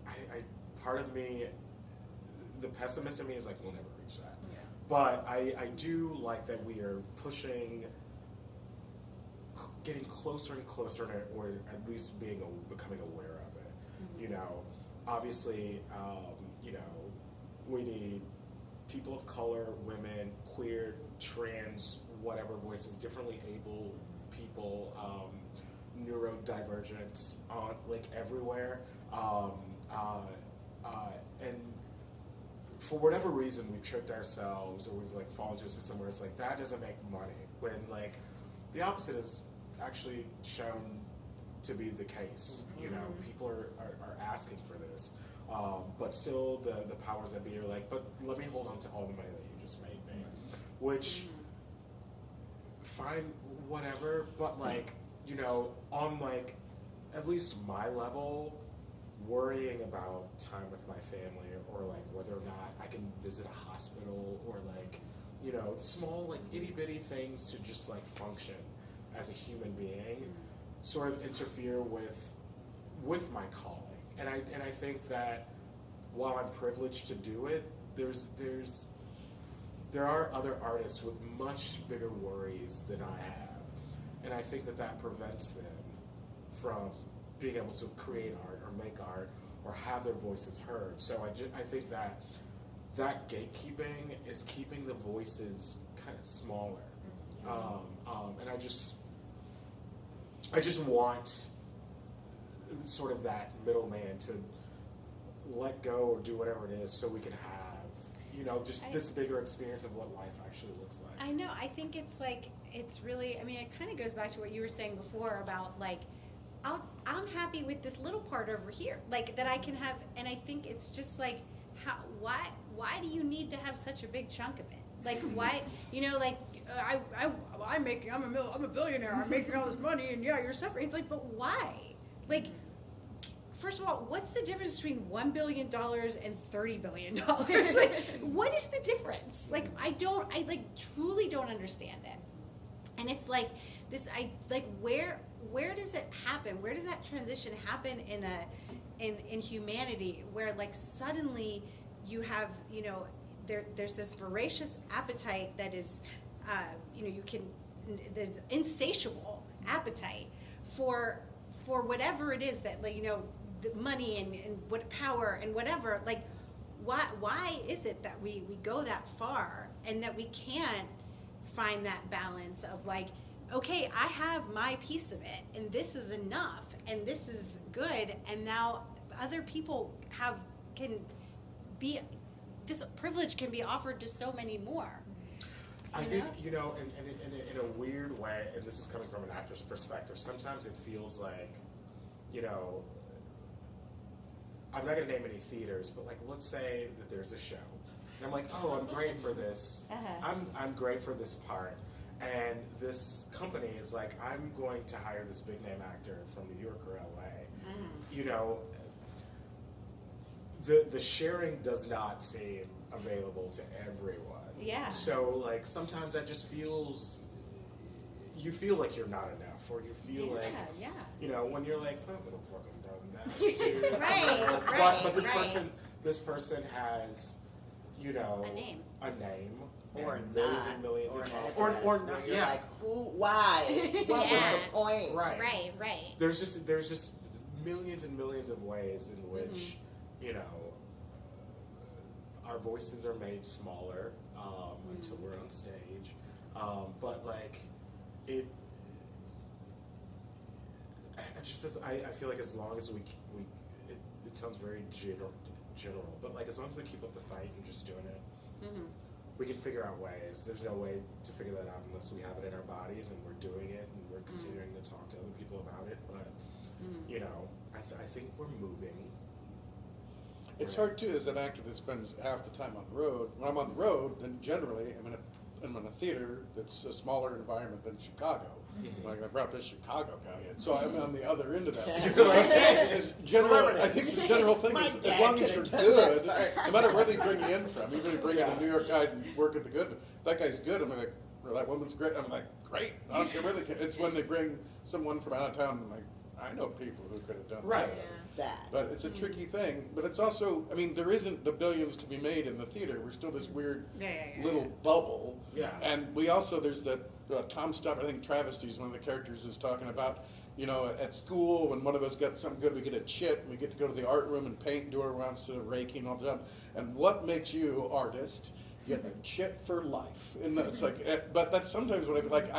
I part of me, the pessimist in me is like, we'll never reach that. Yeah. But I do like that we are pushing, getting closer and closer, or at least becoming aware of it. Obviously, we need people of color, women, queer, trans, whatever voices, differently able people, neurodivergent, like everywhere. And for whatever reason, we've tricked ourselves, or we've like fallen into a system where it's like, that doesn't make money, when like the opposite is actually shown to be the case. People are asking for this, but still the powers that be are like, but let me hold on to all the money that you just made me, which fine, whatever, but like, on like at least my level, worrying about time with my family, or like whether or not I can visit a hospital, or like small like itty bitty things to just like function as a human being, sort of interfere with my calling. And I think that while I'm privileged to do it, there are other artists with much bigger worries than I have, and I think that prevents them from being able to create art or make art or have their voices heard. So I think that gatekeeping is keeping the voices kind of smaller. And I just want sort of that middleman to let go or do whatever it is, so we can have, this bigger experience of what life actually looks like. I know. I think it's like, it's really, it kind of goes back to what you were saying before about like, I'm happy with this little part over here, like that I can have, and I think it's just like, why do you need to have such a big chunk of it? Like, why, like, I'm a billionaire, I'm making all this money, and yeah, you're suffering. It's like, but why? Like, first of all, what's the difference between $1 billion and $30 billion? Like, what is the difference? Like, I truly don't understand it. And it's like this, where does it happen? Where does that transition happen in humanity, where like suddenly you have, you know, there's this voracious appetite that is, you know, there's insatiable appetite for whatever it is that, like, you know, the money and what power and whatever, like, why is it that we go that far and that we can't find that balance of like, okay, I have my piece of it and this is enough and this is good, and now other people this privilege can be offered to so many more. I think, you know, in a weird way, and this is coming from an actor's perspective, sometimes it feels like, you know, I'm not going to name any theaters, but like, let's say that there's a show, and I'm like, oh, I'm great for this. I'm great for this part, and this company is like, I'm going to hire this big name actor from New York or LA. You know, the sharing does not seem available to everyone. Yeah. So like sometimes that just feels, you feel like you're not enough, or you feel like, you know, when you're like, I would have fucking done that too. Right, but this person has, you know, a name, or and not, millions or of not, or not, you're yeah. like, who, why, what was the point? Right. Right. There's just millions and millions of ways in which, you know, our voices are made smaller until we're on stage, but like it just as I feel like as long as we it sounds very general, but like as long as we keep up the fight and just doing it, we can figure out ways. There's no way to figure that out unless we have it in our bodies and we're doing it and we're continuing to talk to other people about it. But you know, I think we're moving. It's hard too as an actor that spends half the time on the road. When I'm on the road, then generally I'm in a theater that's a smaller environment than Chicago. Like I brought this Chicago guy in, so I'm on the other end of that. I think the general thing is as long as you're good, no matter where they bring you in from, even if you bring in a New York guy and work at the good, if that guy's good, I'm like, well, that woman's great. I'm like, great. I don't care where they come. It's when they bring someone from out of town, I'm like, I know people who could have done that. But it's a tricky thing. But it's also, I mean, there isn't the billions to be made in the theater. We're still this weird little bubble. Yeah. And we also, there's that Tom Stopper, I think Travesties, one of the characters is talking about, you know, at school when one of us got something good, we get a chit, and we get to go to the art room and paint, do it around instead of raking all the time. And what makes you, artist, get a chit for life? And it's like, but that's sometimes what I feel like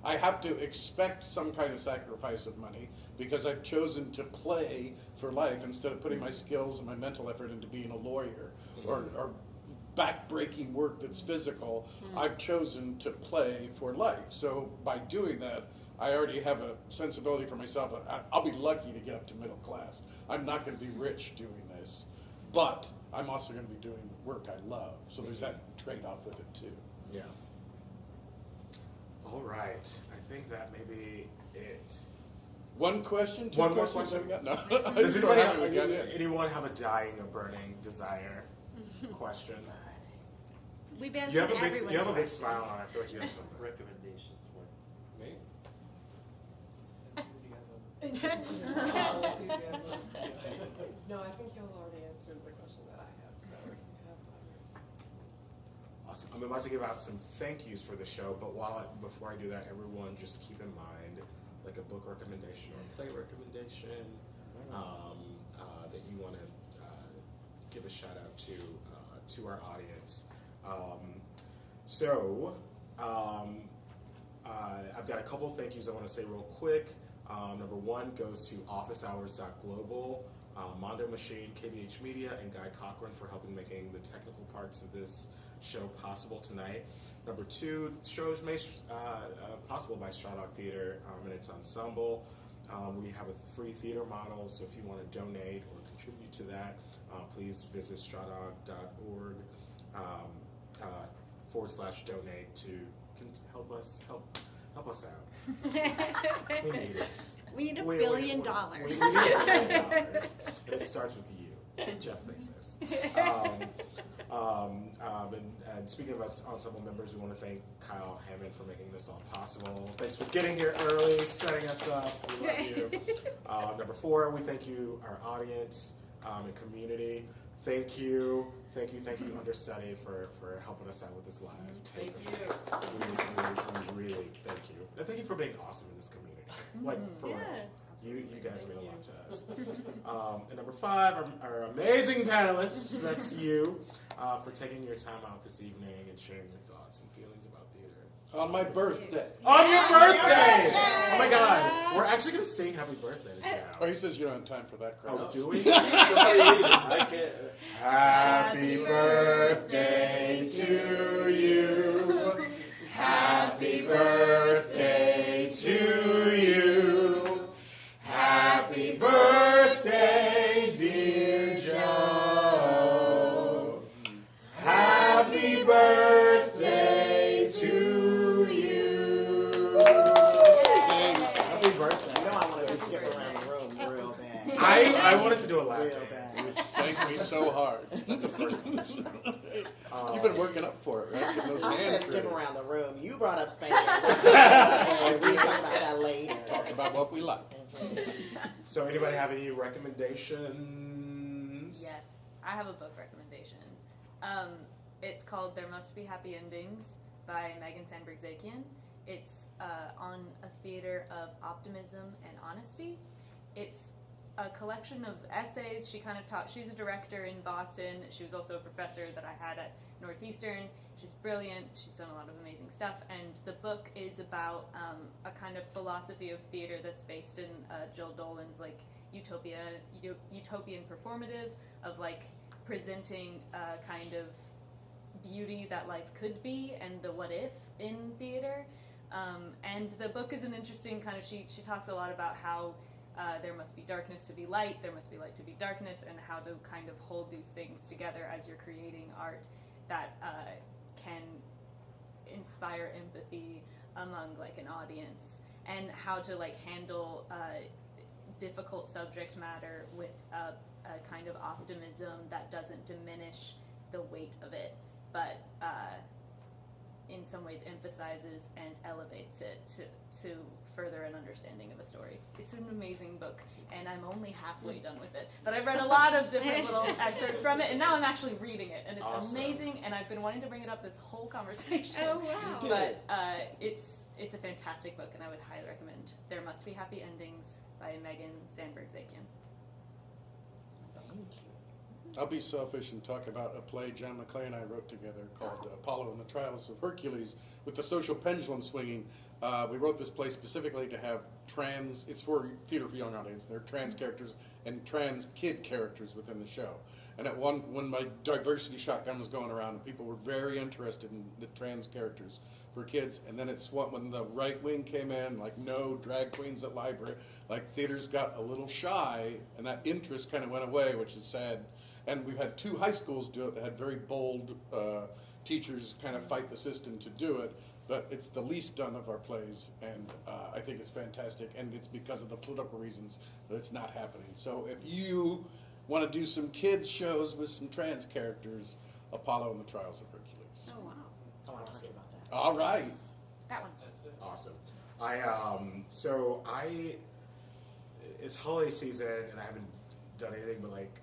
I have to expect some kind of sacrifice of money because I've chosen to play for life instead of putting my skills and my mental effort into being a lawyer or back-breaking work that's physical. I've chosen to play for life. So by doing that, I already have a sensibility for myself. I'll be lucky to get up to middle class. I'm not going to be rich doing this, but I'm also going to be doing work I love. So there's that trade-off with it too. Yeah. All right. I think that may be it. One question? Two One more questions? question? No. Does anyone have a dying or burning desire question? We've You answered have a big everyone's smile on. I feel like you have something. Recommendations for Me? No, I think he'll already answered the question that I had, so you can have Awesome. I'm about to give out some thank yous for the show, but before I do that, everyone just keep in mind like a book recommendation or a play recommendation that you want to give a shout out to our audience. I've got a couple of thank yous I want to say real quick. Number one goes to officehours.global, Mondo Machine, KBH Media, and Guy Cochran for helping making the technical parts of this show possible tonight. Number two, the show is made possible by Stradog Theater and its ensemble. We have a free theater model, so if you want to donate or contribute to that, please visit stradog.org /donate to help us out. We need it. We need $1 billion. We need $1 billion. It starts with you, Jeff Bezos. And speaking of ensemble members, we want to thank Kyle Hammond for making this all possible. Thanks for getting here early, setting us up. We love you. Number 4, we thank you, our audience and community. Thank you, Understudy, for helping us out with this live tape. Thank you. We really thank you. And thank you for being awesome in this community. Like, for real. You guys mean a lot to us. And number 5, our amazing panelists, that's you, for taking your time out this evening and sharing your thoughts and feelings about theater. On my birthday. On your birthday! Oh my God, we're actually going to sing Happy Birthday to you. Oh, he says you don't have time for that crap. Oh, do we? I can't. Happy birthday to you. Happy birthday to you. Happy birthday, dear Joe. Happy birthday to you. Happy birthday. You know I want to just skip around the room real bad. I wanted to do a lap Real dance. bad. Thank me so hard. That's a first. You've been working up for it, right? Getting those I hands said skip ready. around the room. You brought up spanking. We talk about that later. Talk about what we like. So anybody have any recommendations? Yes, I have a book recommendation. It's called There Must Be Happy Endings by Megan Sandberg-Zakian. It's on a theater of optimism and honesty. It's a collection of essays. She kind of taught, she's a director in Boston. She was also a professor that I had at Northeastern. She's brilliant. She's done a lot of amazing stuff. And the book is about a kind of philosophy of theater that's based in Jill Dolan's like utopian performative of like presenting a kind of beauty that life could be and the what if in theater. And the book is an interesting kind of, she talks a lot about how there must be darkness to be light, there must be light to be darkness, and how to kind of hold these things together as you're creating art that can inspire empathy among like an audience, and how to like handle difficult subject matter with a kind of optimism that doesn't diminish the weight of it, but in some ways emphasizes and elevates it to further an understanding of a story. It's an amazing book, and I'm only halfway done with it. But I've read a lot of different little excerpts from it, and now I'm actually reading it, and it's Awesome. Amazing, and I've been wanting to bring it up this whole conversation. Oh, wow. But it's a fantastic book, and I would highly recommend There Must Be Happy Endings by Megan Sandberg-Zakian. Thank you. I'll be selfish and talk about a play John McClay and I wrote together called Apollo and the Trials of Hercules with the social pendulum swinging. We wrote this play specifically to have it's for theater for young audience. There are trans characters and trans kid characters within the show. And when my diversity shotgun was going around, and people were very interested in the trans characters for kids, and then when the right wing came in, like no drag queens at library, like theaters got a little shy, and that interest kind of went away, which is sad. And we've had 2 high schools do it that had very bold teachers kind of fight the system to do it. But it's the least done of our plays, and I think it's fantastic. And it's because of the political reasons that it's not happening. So if you want to do some kids shows with some trans characters, Apollo and the Trials of Hercules. Oh, wow. Oh, I talked about that. All right. That one. That's it. Awesome. It's holiday season, and I haven't done anything but like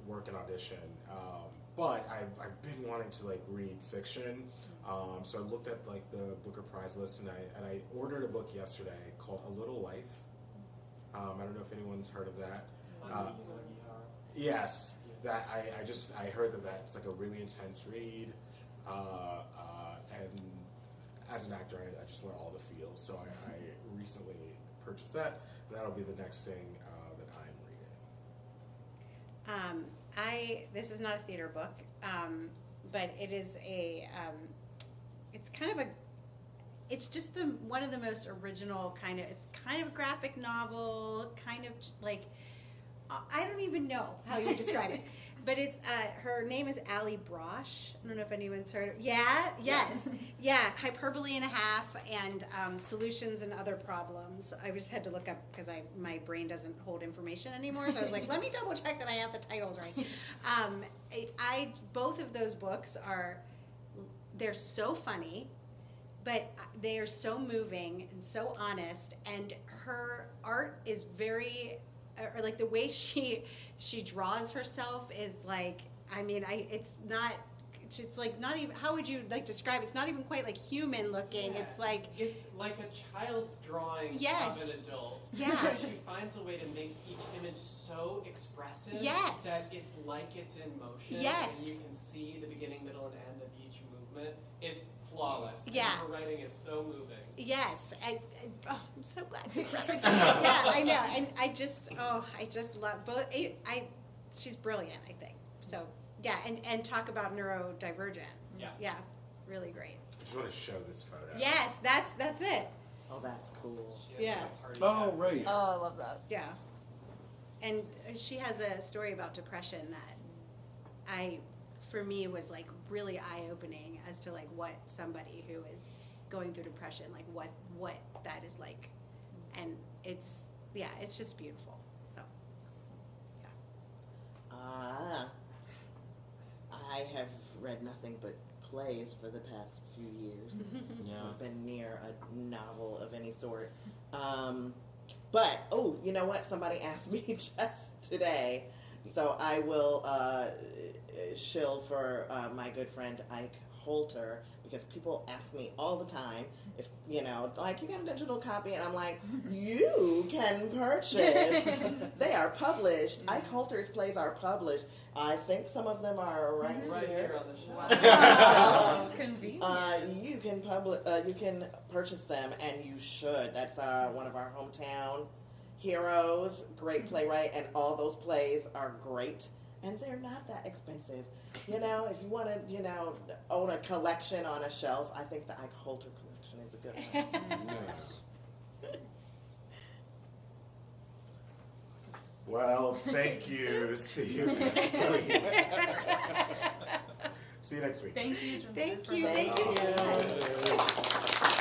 work and audition. But I've been wanting to like read fiction. So I looked at like the Booker Prize list, and I ordered a book yesterday called A Little Life. I don't know if anyone's heard of that. Yes, that I heard that it's like a really intense read, and as an actor, I just want all the feels. So I recently purchased that, and that'll be the next thing that I'm reading. This is not a theater book, but it is it's kind of it's just one of the most original it's kind of a graphic novel, kind of like, I don't even know how you describe it, but it's, her name is Allie Brosh. I don't know if anyone's heard of, yes, Hyperbole and a Half, and Solutions and Other Problems. I just had to look up because my brain doesn't hold information anymore, so I was like, let me double check that I have the titles right. I both of those books they're so funny, but they are so moving and so honest, and her art is very, or like the way she draws herself is like, I mean, it's like not even, how would you like describe it? It's not even quite like human looking. Yeah. It's like a child's drawing Yes. of an adult. Yeah. Where she finds a way to make each image so expressive Yes. that it's like it's in motion. Yes. And you can see the beginning, middle, and end of each movement. It's flawless. Yeah. And her writing is so moving. yes. I'm so glad you read it. Yeah, I know, and I just love both. She's brilliant, I think. So yeah, and talk about neurodivergent. Yeah. Yeah, really great. I just want to show this photo. Yes, that's it. Oh, that's cool. She has Yeah. like a party Oh, hat. right. Oh, I love that. Yeah, and she has a story about depression that for me was like really eye-opening as to like what somebody who is going through depression, like what that is like, and it's just beautiful. So I have read nothing but plays for the past few years. Yeah. I've been near a novel of any sort. But, you know what? Somebody asked me just today, so I will shill for my good friend Ike Holter, because people ask me all the time if, like, you got a digital copy, and I'm like, you can purchase. They are published. Ike Holter's plays are published. I think some of them are right here. on the show. Wow. Convenient. You can purchase them, and you should. That's one of our hometown heroes, great playwright, and all those plays are great, and they're not that expensive. If you want to, own a collection on a shelf, I think the Ike Holter collection is a good one. Nice. Well, thank you. See you next week. See you next week. Thank you, Johnard, Thank for you. having Thank you so us. much.